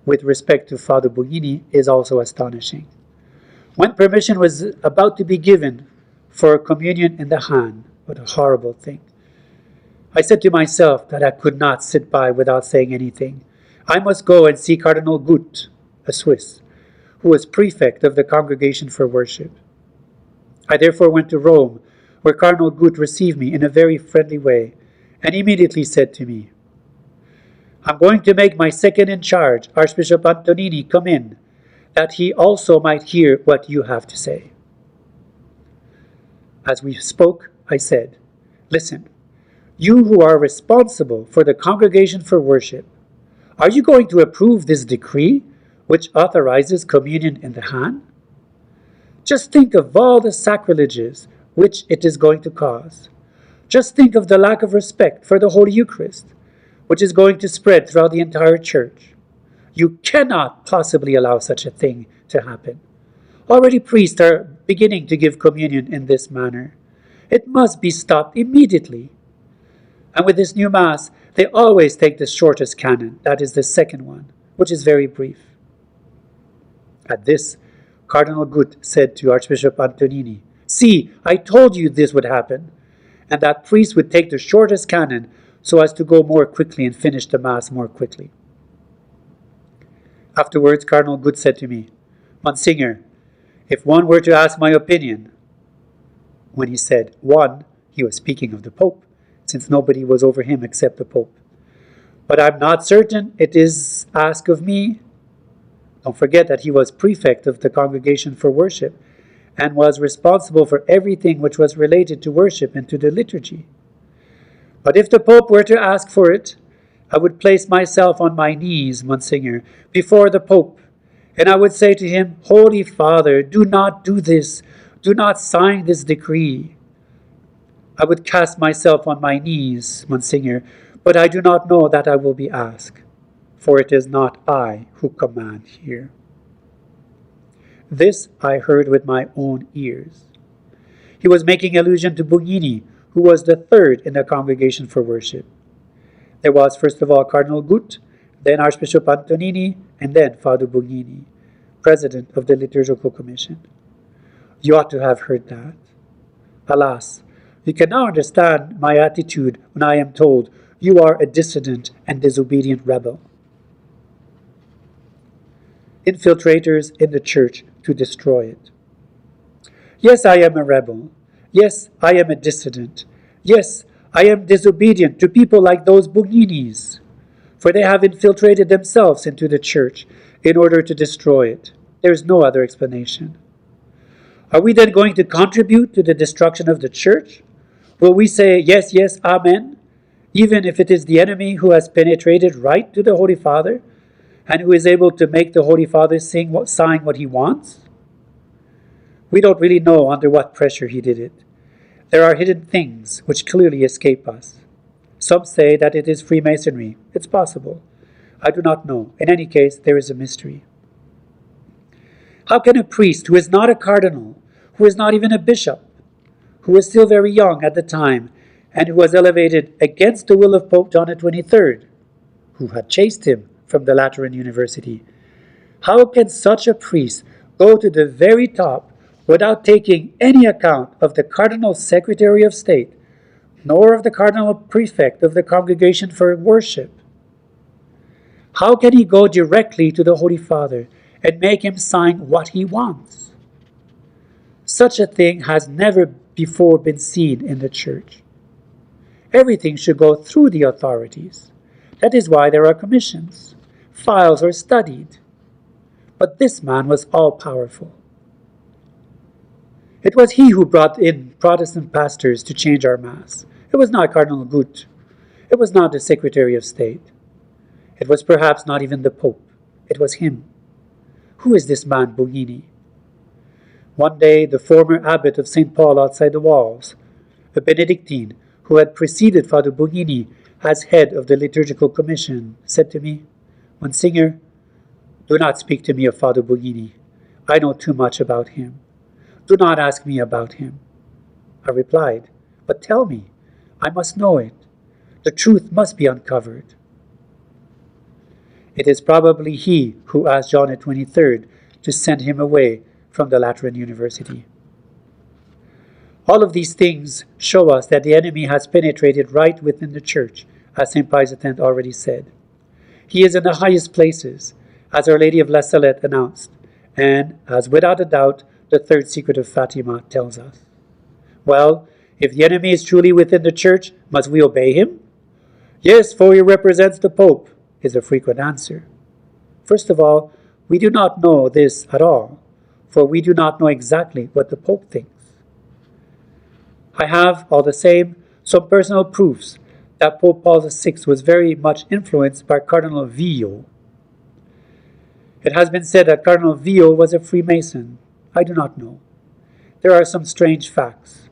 with respect to Father Bugini, is also astonishing. When permission was about to be given for communion in the hand, what a horrible thing, I said to myself that I could not sit by without saying anything. I must go and see Cardinal Gut, a Swiss, who was prefect of the Congregation for Worship. I therefore went to Rome, where Cardinal Gut received me in a very friendly way, and immediately said to me, "I'm going to make my second in charge, Archbishop Antonini, come in, that he also might hear what you have to say." As we spoke, I said, "Listen, you who are responsible for the Congregation for Worship, are you going to approve this decree which authorizes communion in the hand? Just think of all the sacrileges which it is going to cause. Just think of the lack of respect for the Holy Eucharist, which is going to spread throughout the entire Church. You cannot possibly allow such a thing to happen. Already priests are beginning to give communion in this manner. It must be stopped immediately. And with this new Mass, they always take the shortest canon, that is the second one, which is very brief." At this, Cardinal Gut said to Archbishop Antonini, "See, I told you this would happen, and that priests would take the shortest canon so as to go more quickly and finish the Mass more quickly." Afterwards, Cardinal Gut said to me, "Monsignor, if one were to ask my opinion," when he said one, he was speaking of the Pope, since nobody was over him except the Pope. "But I'm not certain it is asked of me." Don't forget that he was prefect of the Congregation for Worship and was responsible for everything which was related to worship and to the liturgy. "But if the Pope were to ask for it, I would place myself on my knees, Monsignor, before the Pope, and I would say to him, 'Holy Father, do not do this. Do not sign this decree.' I would cast myself on my knees, Monsignor, but I do not know that I will be asked, for it is not I who command here." This I heard with my own ears. He was making allusion to Bugini, who was the third in the Congregation for Worship. There was first of all Cardinal Gut, then Archbishop Antonini, and then Father Bugini, president of the Liturgical Commission. You ought to have heard that. Alas, you can now understand my attitude when I am told you are a dissident and disobedient rebel. Infiltrators in the Church to destroy it. Yes, I am a rebel. Yes, I am a dissident. Yes, I am disobedient to people like those Buginis, for they have infiltrated themselves into the Church in order to destroy it. There is no other explanation. Are we then going to contribute to the destruction of the Church? Will we say, yes, yes, amen, even if it is the enemy who has penetrated right to the Holy Father and who is able to make the Holy Father sign what he wants? We don't really know under what pressure he did it. There are hidden things which clearly escape us. Some say that it is Freemasonry. It's possible. I do not know. In any case, there is a mystery. How can a priest who is not a cardinal, who is not even a bishop, who was still very young at the time, and who was elevated against the will of Pope John XXIII, who had chased him from the Lateran University, how can such a priest go to the very top without taking any account of the Cardinal Secretary of State, nor of the Cardinal Prefect of the Congregation for Worship? How can he go directly to the Holy Father and make him sign what he wants? Such a thing has never before been seen in the Church. Everything should go through the authorities. That is why there are commissions. Files are studied. But this man was all-powerful. It was he who brought in Protestant pastors to change our Mass. It was not Cardinal Gut. It was not the Secretary of State. It was perhaps not even the Pope. It was him. Who is this man, Bugnini? One day, the former abbot of St. Paul outside the walls, a Benedictine who had preceded Father Bugnini as head of the liturgical commission, said to me, "Monsignor, do not speak to me of Father Bugnini. I know too much about him. Do not ask me about him." I replied, "But tell me. I must know it. The truth must be uncovered." It is probably he who asked John XXIII to send him away from the Lateran University. All of these things show us that the enemy has penetrated right within the Church, as St. Pius X already said. He is in the highest places, as Our Lady of La Salette announced, and as without a doubt the third secret of Fatima tells us. Well, if the enemy is truly within the Church, must we obey him? Yes, for he represents the Pope, is a frequent answer. First of all, we do not know this at all, for we do not know exactly what the Pope thinks. I have, all the same, some personal proofs that Pope Paul VI was very much influenced by Cardinal Villot. It has been said that Cardinal Villot was a Freemason. I do not know. There are some strange facts.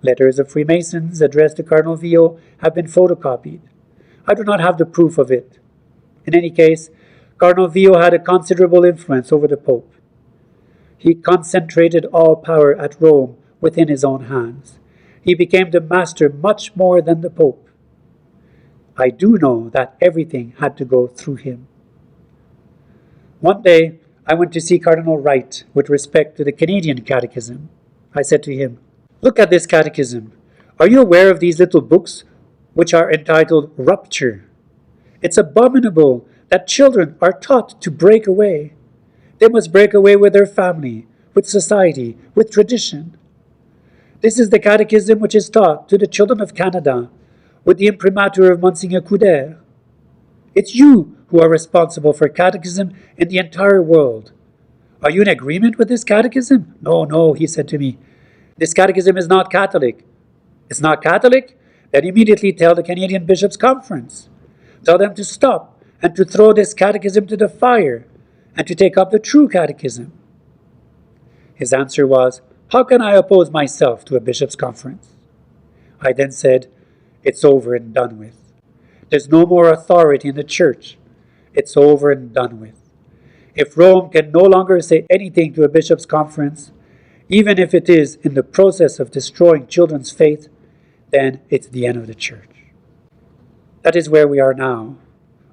Letters of Freemasons addressed to Cardinal Villot have been photocopied. I do not have the proof of it. In any case, Cardinal Villot had a considerable influence over the Pope. He concentrated all power at Rome within his own hands. He became the master much more than the Pope. I do know that everything had to go through him. One day, I went to see Cardinal Wright with respect to the Canadian Catechism. I said to him, "Look at this catechism. Are you aware of these little books which are entitled Rupture? It's abominable that children are taught to break away. They must break away with their family, with society, with tradition. This is the catechism which is taught to the children of Canada with the imprimatur of Monsignor Couder. It's you who are responsible for catechism in the entire world. Are you in agreement with this catechism?" No, he said to me. "This catechism is not Catholic." "It's not Catholic? Then immediately tell the Canadian Bishops' Conference. Tell them to stop and to throw this catechism to the fire and to take up the true catechism." His answer was, "How can I oppose myself to a Bishops' Conference?" I then said, "It's over and done with. There's no more authority in the Church. It's over and done with. If Rome can no longer say anything to a Bishops' Conference, even if it is in the process of destroying children's faith, then it's the end of the Church." That is where we are now.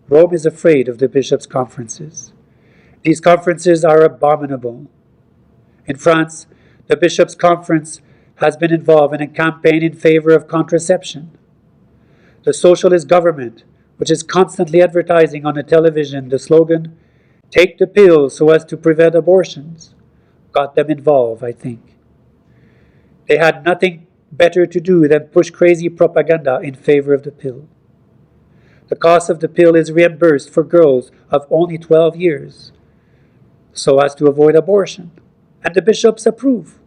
Rome is afraid of the Bishops' Conferences. These conferences are abominable. In France, the Bishops' Conference has been involved in a campaign in favor of contraception. The socialist government, which is constantly advertising on the television the slogan, "Take the pill so as to prevent abortions," got them involved, I think. They had nothing better to do than push crazy propaganda in favor of the pill. The cost of the pill is reimbursed for girls of only 12 years, so as to avoid abortion, and the bishops approve.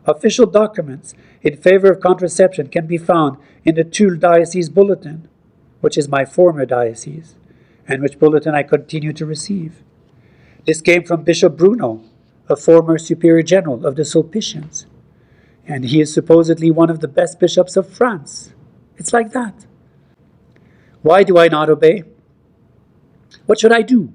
Official documents in favor of contraception can be found in the Tulle Diocese Bulletin, which is my former diocese, and which bulletin I continue to receive. This came from Bishop Bruno, a former superior general of the Sulpicians, and he is supposedly one of the best bishops of France. It's like that. Why do I not obey? What should I do?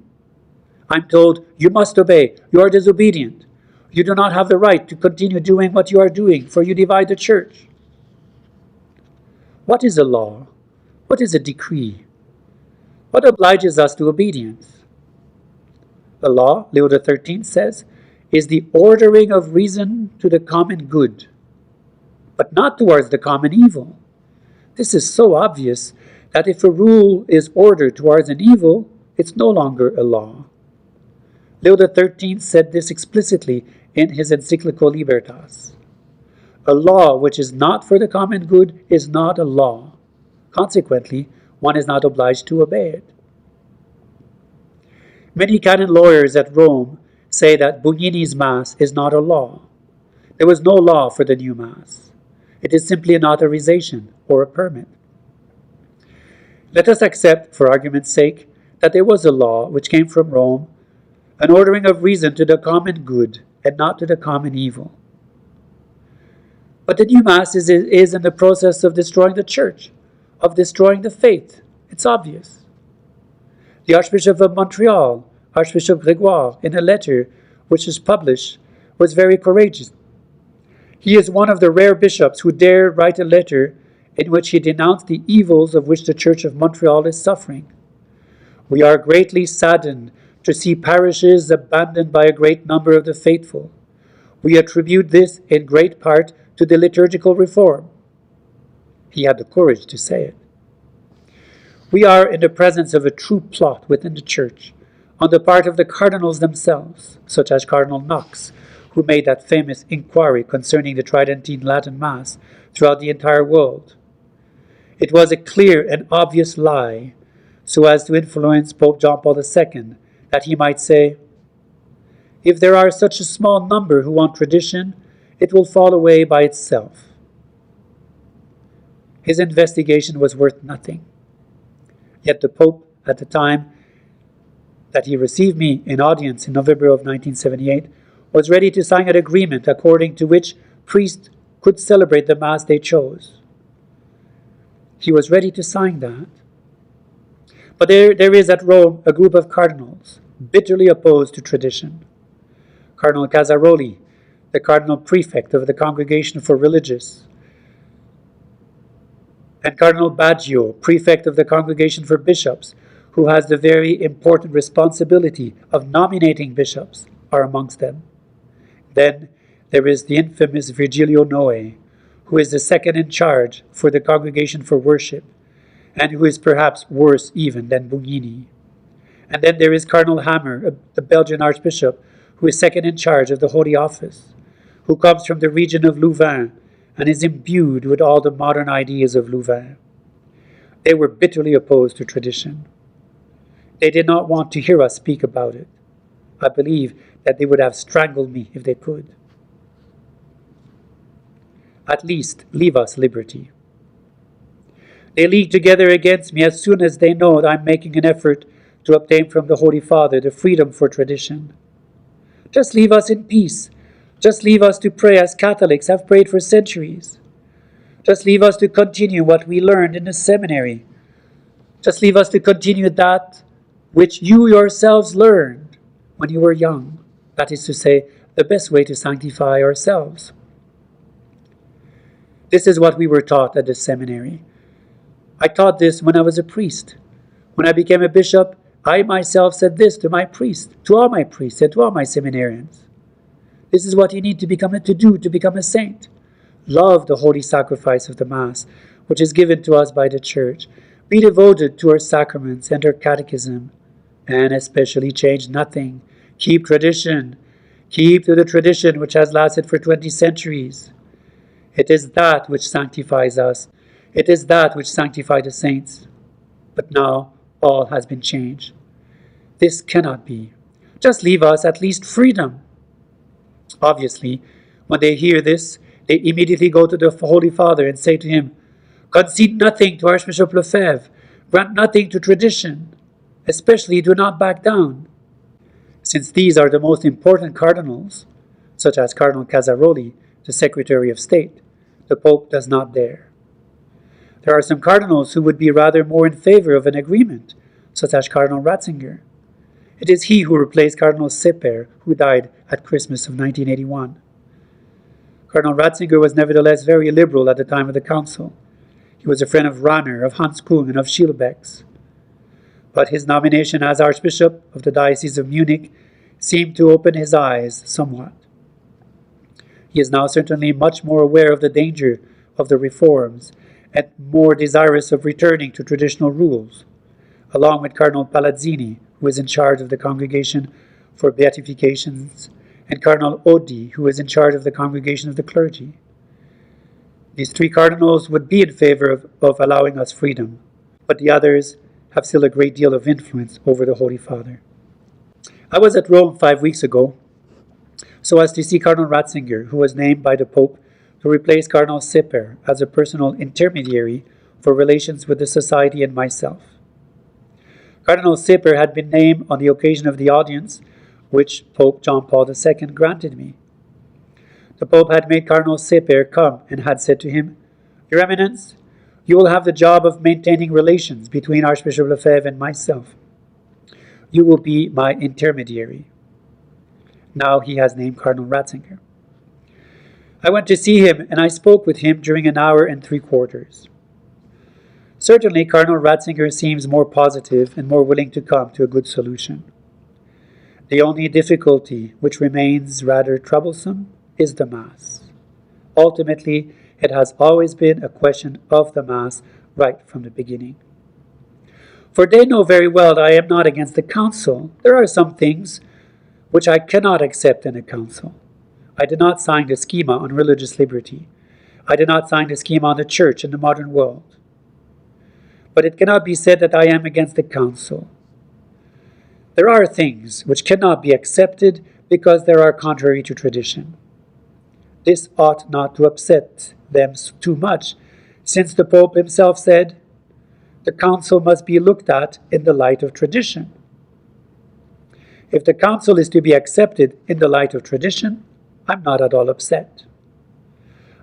I'm told, you must obey. You are disobedient. You do not have the right to continue doing what you are doing, for you divide the church. What is a law? What is a decree? What obliges us to obedience? A law, Leo XIII says, is the ordering of reason to the common good, but not towards the common evil. This is so obvious that if a rule is ordered towards an evil, it's no longer a law. Leo XIII said this explicitly in his encyclical Libertas. A law which is not for the common good is not a law. Consequently, one is not obliged to obey it. Many canon lawyers at Rome say that Bugnini's Mass is not a law. There was no law for the new Mass. It is simply an authorization or a permit. Let us accept, for argument's sake, that there was a law which came from Rome, an ordering of reason to the common good and not to the common evil. But the new Mass is in the process of destroying the Church, of destroying the faith. It's obvious. The Archbishop of Montreal, Archbishop Grégoire, in a letter which was published, was very courageous. He is one of the rare bishops who dared write a letter in which he denounced the evils of which the Church of Montreal is suffering. We are greatly saddened to see parishes abandoned by a great number of the faithful. We attribute this in great part to the liturgical reform. He had the courage to say it. We are in the presence of a true plot within the Church, on the part of the cardinals themselves, such as Cardinal Knox, who made that famous inquiry concerning the Tridentine Latin Mass throughout the entire world. It was a clear and obvious lie, so as to influence Pope John Paul II, that he might say, if there are such a small number who want tradition, it will fall away by itself. His investigation was worth nothing. Yet the Pope, at the time that he received me in audience in November of 1978, was ready to sign an agreement according to which priests could celebrate the Mass they chose. He was ready to sign that. But there is at Rome a group of cardinals bitterly opposed to tradition. Cardinal Casaroli, the cardinal prefect of the Congregation for Religious, and Cardinal Baggio, prefect of the Congregation for Bishops, who has the very important responsibility of nominating bishops, are amongst them. Then there is the infamous Virgilio Noe, who is the second in charge for the Congregation for Worship, and who is perhaps worse even than Bugnini. And then there is Cardinal Hammer, the Belgian Archbishop, who is second in charge of the Holy Office, who comes from the region of Louvain and is imbued with all the modern ideas of Louvain. They were bitterly opposed to tradition. They did not want to hear us speak about it. I believe that they would have strangled me if they could. At least leave us liberty. They league together against me as soon as they know that I'm making an effort to obtain from the Holy Father the freedom for tradition. Just leave us in peace. Just leave us to pray as Catholics have prayed for centuries. Just leave us to continue what we learned in the seminary. Just leave us to continue that which you yourselves learned when you were young. That is to say, the best way to sanctify ourselves. This is what we were taught at the seminary. I taught this when I was a priest. When I became a bishop, I myself said this to my priests, to all my priests, and to all my seminarians. This is what you need to become a saint. Love the holy sacrifice of the Mass, which is given to us by the Church. Be devoted to her sacraments and her catechism, and especially change nothing. Keep tradition. Keep to the tradition which has lasted for 20 centuries. It is that which sanctifies us. It is that which sanctified the saints. But now all has been changed. This cannot be. Just leave us at least freedom. Obviously, when they hear this, they immediately go to the Holy Father and say to him, concede nothing to Archbishop Lefebvre, grant nothing to tradition, especially do not back down. Since these are the most important cardinals, such as Cardinal Casaroli, the Secretary of State, the Pope does not dare. There are some cardinals who would be rather more in favor of an agreement, such as Cardinal Ratzinger. It is he who replaced Cardinal Seper, who died at Christmas of 1981. Cardinal Ratzinger was nevertheless very liberal at the time of the council. He was a friend of Rahner, of Hans Kung, and of Schielbeck's. But his nomination as Archbishop of the Diocese of Munich seemed to open his eyes somewhat. He is now certainly much more aware of the danger of the reforms and more desirous of returning to traditional rules, along with Cardinal Palazzini, who is in charge of the Congregation for Beatifications, and Cardinal Oddi, who is in charge of the Congregation of the Clergy. These three cardinals would be in favor of allowing us freedom, but the others have still a great deal of influence over the Holy Father. I was at Rome 5 weeks ago, so as to see Cardinal Ratzinger, who was named by the Pope to replace Cardinal Seper as a personal intermediary for relations with the Society and myself. Cardinal Seper had been named on the occasion of the audience which Pope John Paul II granted me. The Pope had made Cardinal Seper come and had said to him, "Your Eminence, you will have the job of maintaining relations between Archbishop Lefebvre and myself. You will be my intermediary." Now he has named Cardinal Ratzinger. I went to see him and I spoke with him during an hour and 3/4. Certainly, Cardinal Ratzinger seems more positive and more willing to come to a good solution. The only difficulty, which remains rather troublesome, is the Mass. Ultimately, it has always been a question of the Mass right from the beginning. For they know very well that I am not against the Council. There are some things which I cannot accept in a Council. I did not sign the schema on religious liberty. I did not sign the schema on the Church in the modern world. But it cannot be said that I am against the Council. There are things which cannot be accepted because they are contrary to tradition. This ought not to upset them too much, since the Pope himself said, "The Council must be looked at in the light of tradition." If the Council is to be accepted in the light of tradition, I'm not at all upset.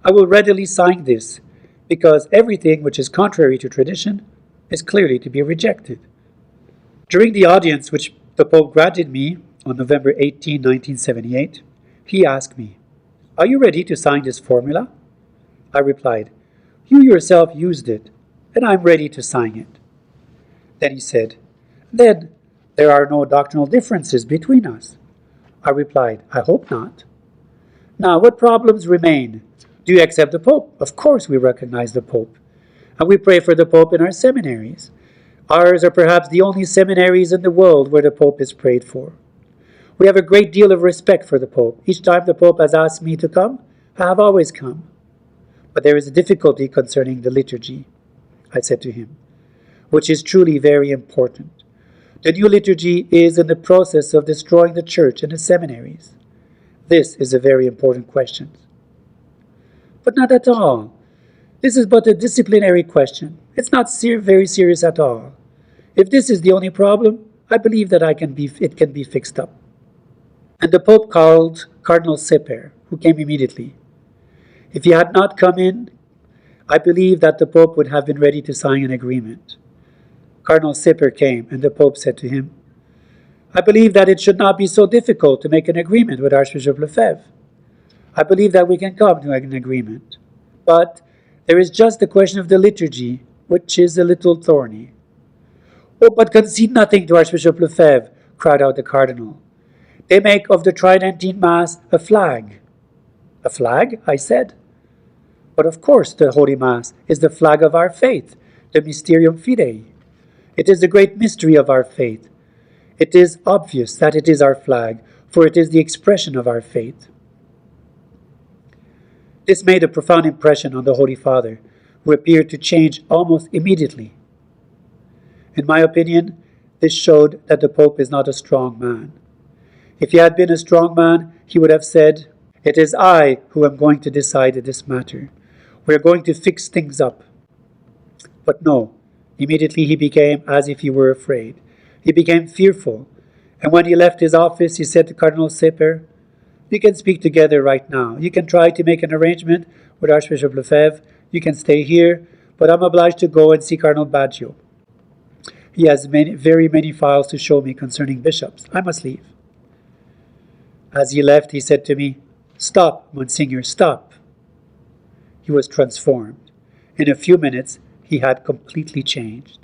I will readily sign this, because everything which is contrary to tradition is clearly to be rejected. During the audience which the Pope granted me on November 18, 1978, he asked me, "Are you ready to sign this formula?" I replied, "You yourself used it, and I'm ready to sign it." Then he said, "Then there are no doctrinal differences between us." I replied, "I hope not." Now, what problems remain? Do you accept the Pope? Of course we recognize the Pope. And we pray for the Pope in our seminaries. Ours are perhaps the only seminaries in the world where the Pope is prayed for. We have a great deal of respect for the Pope. Each time the Pope has asked me to come, I have always come. But there is a difficulty concerning the liturgy, I said to him, which is truly very important. The new liturgy is in the process of destroying the Church and the seminaries. This is a very important question. But not at all. This is but a disciplinary question. It's not very serious at all. If this is the only problem, I believe that it can be fixed up. And the Pope called Cardinal Seper, who came immediately. If he had not come in, I believe that the Pope would have been ready to sign an agreement. Cardinal Seper came, and the Pope said to him, "I believe that it should not be so difficult to make an agreement with Archbishop Lefebvre. I believe that we can come to an agreement. But there is just the question of the liturgy, which is a little thorny." "Oh, but concede nothing to Archbishop Lefebvre," cried out the Cardinal. "They make of the Tridentine Mass a flag." "A flag?" I said. "But of course the Holy Mass is the flag of our faith, the Mysterium Fidei. It is the great mystery of our faith. It is obvious that it is our flag, for it is the expression of our faith." This made a profound impression on the Holy Father, who appeared to change almost immediately. In my opinion, this showed that the Pope is not a strong man. If he had been a strong man, he would have said, "It is I who am going to decide this matter. We are going to fix things up." But no, immediately he became as if he were afraid. He became fearful, And when he left his office, he said to Cardinal Seper, "You can speak together right now. You can try to make an arrangement with Archbishop Lefebvre. You can stay here, but I'm obliged to go and see Cardinal Baggio. He has very many files to show me concerning bishops. I must leave." As he left, he said to me, "Stop, Monsignor, stop." He was transformed. In a few minutes, he had completely changed.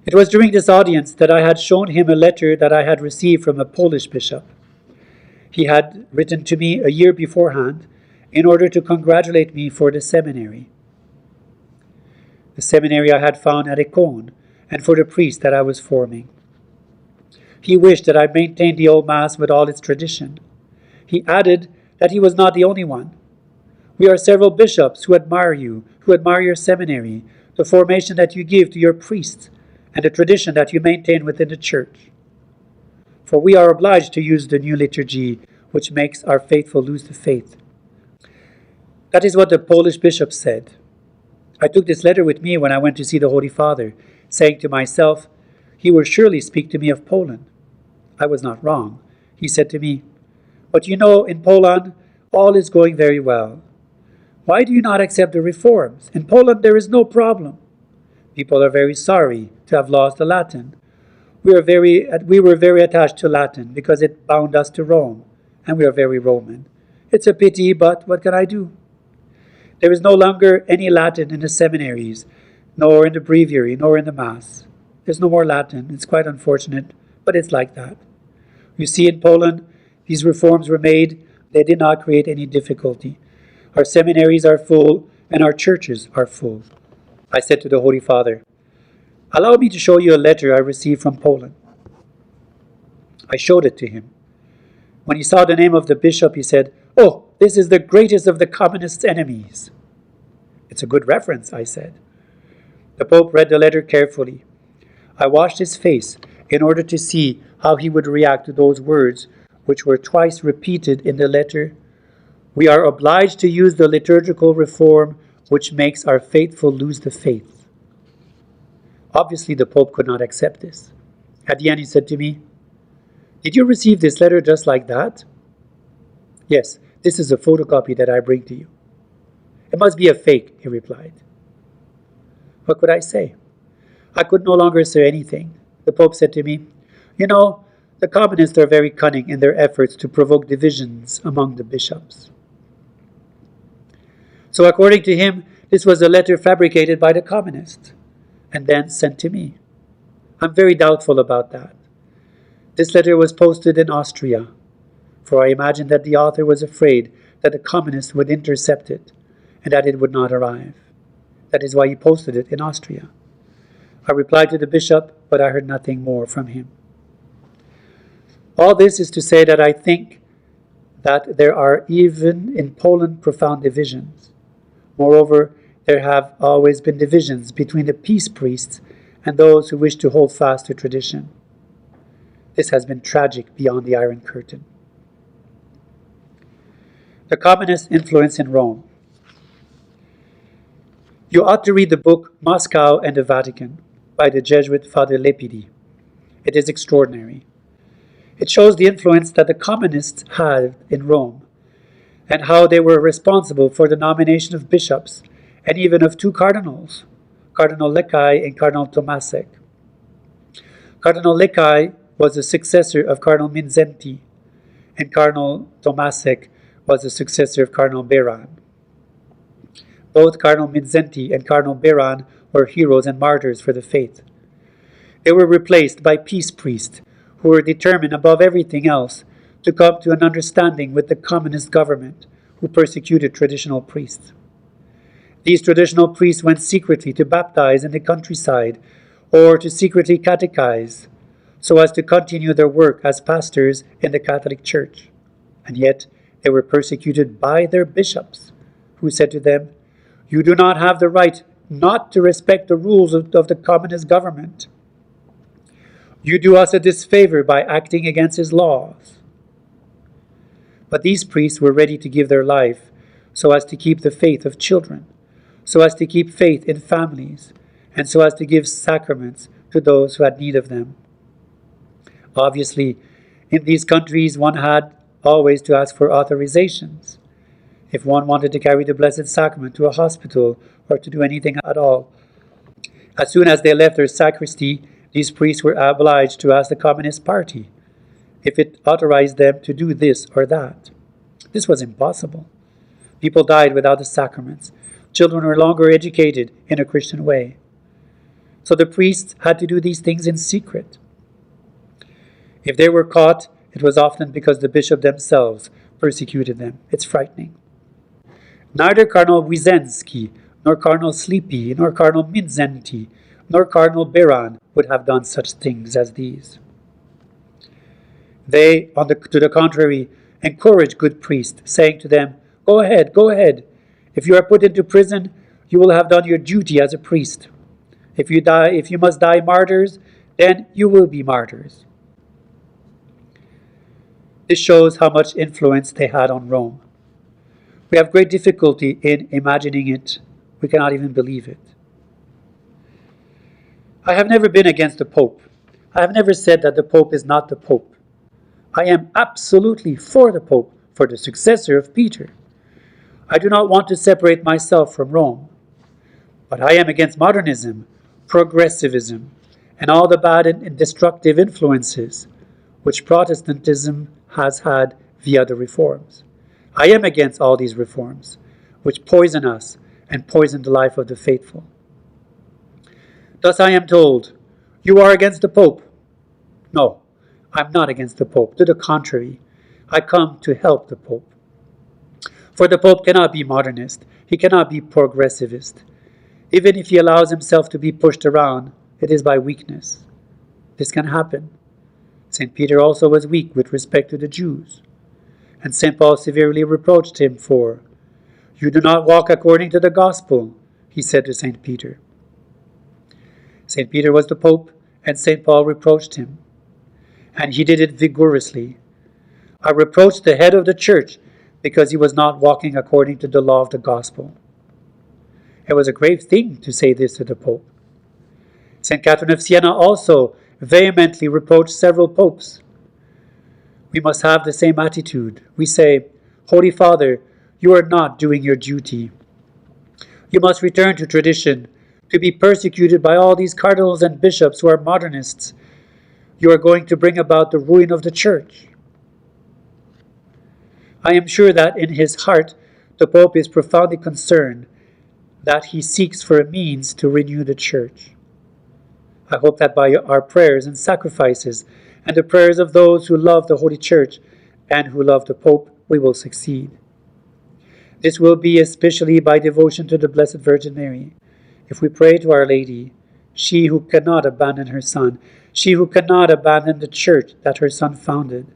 It was during this audience that I had shown him a letter that I had received from a Polish bishop. He had written to me a year beforehand in order to congratulate me for the seminary I had found at Econ, and for the priest that I was forming. He wished that I maintained the old Mass with all its tradition. He added that he was not the only one. "We are several bishops who admire you, who admire your seminary, the formation that you give to your priests, and the tradition that you maintain within the Church. For we are obliged to use the new liturgy, which makes our faithful lose the faith." That is what the Polish bishop said. I took this letter with me when I went to see the Holy Father, saying to myself, "He will surely speak to me of Poland." I was not wrong. He said to me, "But you know, in Poland, all is going very well. Why do you not accept the reforms? In Poland, there is no problem. People are very sorry to have lost the Latin. We were very attached to Latin because it bound us to Rome, and we are very Roman. It's a pity, but what can I do? There is no longer any Latin in the seminaries, nor in the breviary, nor in the Mass. There's no more Latin. It's quite unfortunate, but it's like that. You see, in Poland, these reforms were made. They did not create any difficulty. Our seminaries are full, and our churches are full." I said to the Holy Father, "Allow me to show you a letter I received from Poland." I showed it to him. When he saw the name of the bishop, he said, "Oh, this is the greatest of the communists' enemies." "It's a good reference," I said. The Pope read the letter carefully. I watched his face in order to see how he would react to those words, which were twice repeated in the letter. "We are obliged to use the liturgical reform which makes our faithful lose the faith." Obviously, the Pope could not accept this. At the end, he said to me, "Did you receive this letter just like that?" "Yes, this is a photocopy that I bring to you." "It must be a fake," he replied. What could I say? I could no longer say anything. The Pope said to me, "You know, the communists are very cunning in their efforts to provoke divisions among the bishops." So according to him, this was a letter fabricated by the communists and then sent to me. I'm very doubtful about that. This letter was posted in Austria, for I imagine that the author was afraid that the communists would intercept it and that it would not arrive. That is why he posted it in Austria. I replied to the bishop, but I heard nothing more from him. All this is to say that I think that there are even in Poland profound divisions. Moreover, there have always been divisions between the peace priests and those who wish to hold fast to tradition. This has been tragic beyond the Iron Curtain. The communist influence in Rome. You ought to read the book Moscow and the Vatican by the Jesuit Father Lefebvre. It is extraordinary. It shows the influence that the communists had in Rome and how they were responsible for the nomination of bishops and even of two cardinals, Cardinal Leckai and Cardinal Tomasek. Cardinal Leckai was the successor of Cardinal Mindszenty, and Cardinal Tomasek was the successor of Cardinal Beran. Both Cardinal Mindszenty and Cardinal Beran were heroes and martyrs for the faith. They were replaced by peace priests who were determined above everything else to come to an understanding with the communist government who persecuted traditional priests. These traditional priests went secretly to baptize in the countryside or to secretly catechize so as to continue their work as pastors in the Catholic Church. And yet they were persecuted by their bishops, who said to them, "You do not have the right not to respect the rules of the communist government. You do us a disfavor by acting against his laws." But these priests were ready to give their life so as to keep the faith of children, so as to keep faith in families, and so as to give sacraments to those who had need of them. Obviously, in these countries, one had always to ask for authorizations if one wanted to carry the Blessed Sacrament to a hospital or to do anything at all. As soon as they left their sacristy, these priests were obliged to ask the Communist Party if it authorized them to do this or that. This was impossible. People died without the sacraments. Children were no longer educated in a Christian way. So the priests had to do these things in secret. If they were caught, it was often because the bishop themselves persecuted them. It's frightening. Neither Cardinal Wyszynski, nor Cardinal Sleepy, nor Cardinal Mindszenty, nor Cardinal Beran would have done such things as these. They, to the contrary, encouraged good priests, saying to them, go ahead, go ahead. If you are put into prison, you will have done your duty as a priest. If you must die martyrs, then you will be martyrs. This shows how much influence they had on Rome. We have great difficulty in imagining it. We cannot even believe it. I have never been against the Pope. I have never said that the Pope is not the Pope. I am absolutely for the Pope, for the successor of Peter. I do not want to separate myself from Rome. But I am against modernism, progressivism, and all the bad and destructive influences which Protestantism has had via the reforms. I am against all these reforms, which poison us and poison the life of the faithful. Thus I am told, you are against the Pope. No, I'm not against the Pope. To the contrary, I come to help the Pope. For the Pope cannot be modernist. He cannot be progressivist. Even if he allows himself to be pushed around, it is by weakness. This can happen. St. Peter also was weak with respect to the Jews. And St. Paul severely reproached him for, you do not walk according to the gospel, he said to St. Peter. St. Peter was the Pope, and St. Paul reproached him. And he did it vigorously. I reproached the head of the church because he was not walking according to the law of the gospel. It was a grave thing to say this to the Pope. St. Catherine of Siena also vehemently reproached several popes. We must have the same attitude. We say, Holy Father, you are not doing your duty. You must return to tradition, to be persecuted by all these cardinals and bishops who are modernists. You are going to bring about the ruin of the church. I am sure that in his heart, the Pope is profoundly concerned that he seeks for a means to renew the church. I hope that by our prayers and sacrifices, and the prayers of those who love the Holy Church and who love the Pope, we will succeed. This will be especially by devotion to the Blessed Virgin Mary. If we pray to Our Lady, she who cannot abandon her Son, she who cannot abandon the church that her Son founded,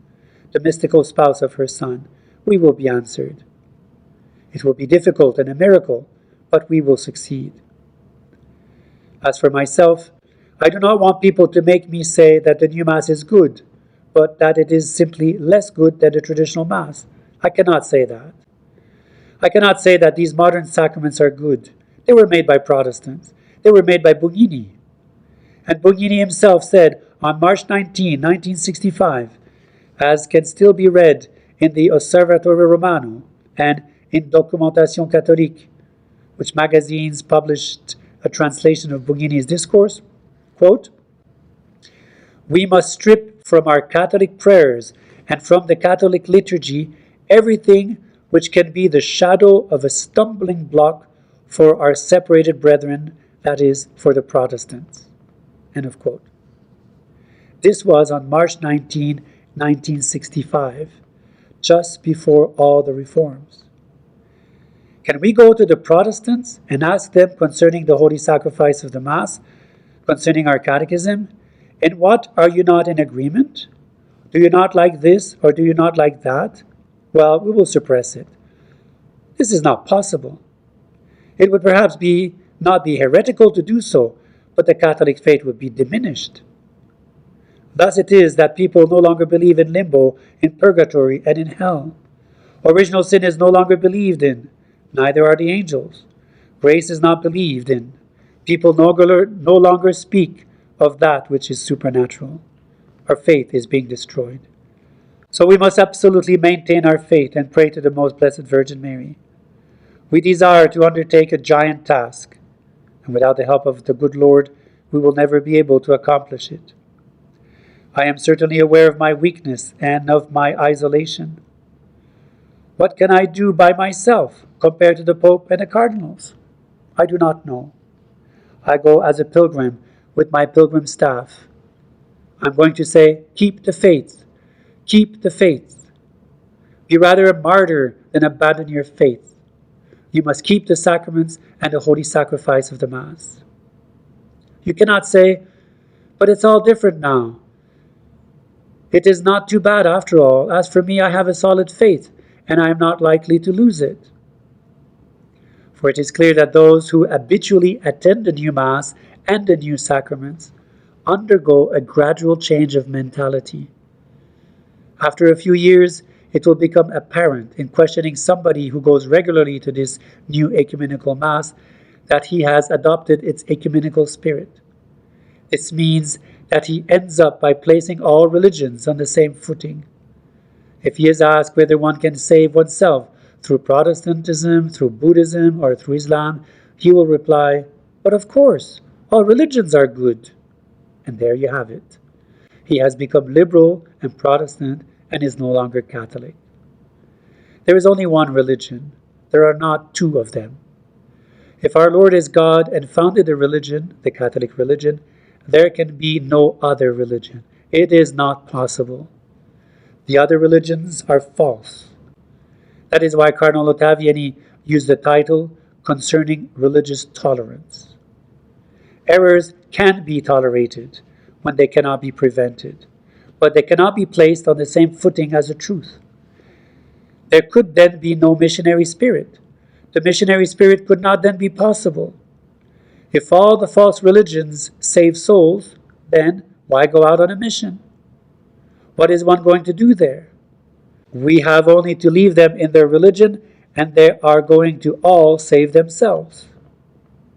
the mystical spouse of her Son, we will be answered. It will be difficult and a miracle, but we will succeed. As for myself, I do not want people to make me say that the new Mass is good, but that it is simply less good than the traditional Mass. I cannot say that. I cannot say that these modern sacraments are good. They were made by Protestants. They were made by Bugnini. And Bugnini himself said on March 19, 1965, as can still be read in the Osservatore Romano and in Documentation Catholique, which magazines published a translation of Bugnini's discourse, quote, we must strip from our Catholic prayers and from the Catholic liturgy everything which can be the shadow of a stumbling block for our separated brethren, that is, for the Protestants. End of quote. This was on March 19, 1965, just before all the reforms. Can we go to the Protestants and ask them concerning the holy sacrifice of the Mass, concerning our catechism, in what are you not in agreement? Do you not like this or do you not like that? Well, we will suppress it. This is not possible. It would perhaps not be heretical to do so, but the Catholic faith would be diminished. Thus it is that people no longer believe in limbo, in purgatory, and in hell. Original sin is no longer believed in, neither are the angels. Grace is not believed in. People no longer speak of that which is supernatural. our faith is being destroyed. So we must absolutely maintain our faith and pray to the Most Blessed Virgin Mary. We desire to undertake a giant task, and without the help of the good Lord, we will never be able to accomplish it. I am certainly aware of my weakness and of my isolation. What can I do by myself compared to the Pope and the cardinals? I do not know. I go as a pilgrim with my pilgrim staff. I'm going to say, keep the faith. Keep the faith. Be rather a martyr than abandon your faith. You must keep the sacraments and the holy sacrifice of the Mass. You cannot say, but it's all different now. It is not too bad after all. As for me, I have a solid faith, and I am not likely to lose it. For it is clear that those who habitually attend the new Mass and the new sacraments undergo a gradual change of mentality. After a few years, it will become apparent in questioning somebody who goes regularly to this new ecumenical Mass that he has adopted its ecumenical spirit. This means that he ends up by placing all religions on the same footing. If he is asked whether one can save oneself through Protestantism, through Buddhism, or through Islam, he will reply, but of course, all religions are good. And there you have it. He has become liberal and Protestant and is no longer Catholic. There is only one religion. There are not two of them. If our Lord is God and founded a religion, the Catholic religion, there can be no other religion. It is not possible. The other religions are false. That is why Cardinal Ottaviani used the title Concerning Religious Tolerance. Errors can be tolerated when they cannot be prevented, but they cannot be placed on the same footing as the truth. There could then be no missionary spirit. The missionary spirit could not then be possible. If all the false religions save souls, then why go out on a mission? What is one going to do there? We have only to leave them in their religion, and they are going to all save themselves.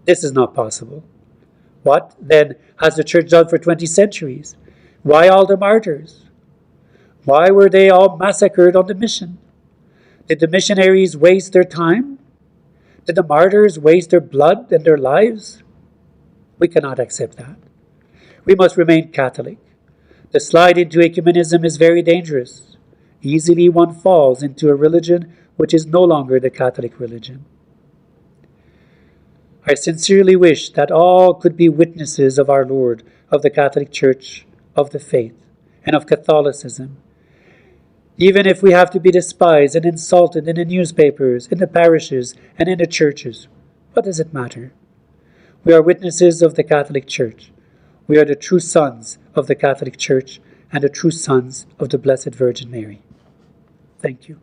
This is not possible. What, then, has the Church done for 20 centuries? Why all the martyrs? Why were they all massacred on the mission? Did the missionaries waste their time? Did the martyrs waste their blood and their lives? We cannot accept that. We must remain Catholic. The slide into ecumenism is very dangerous. Easily one falls into a religion which is no longer the Catholic religion. I sincerely wish that all could be witnesses of our Lord, of the Catholic Church, of the faith, and of Catholicism. Even if we have to be despised and insulted in the newspapers, in the parishes, and in the churches, what does it matter? We are witnesses of the Catholic Church. We are the true sons of the Catholic Church and the true sons of the Blessed Virgin Mary. Thank you.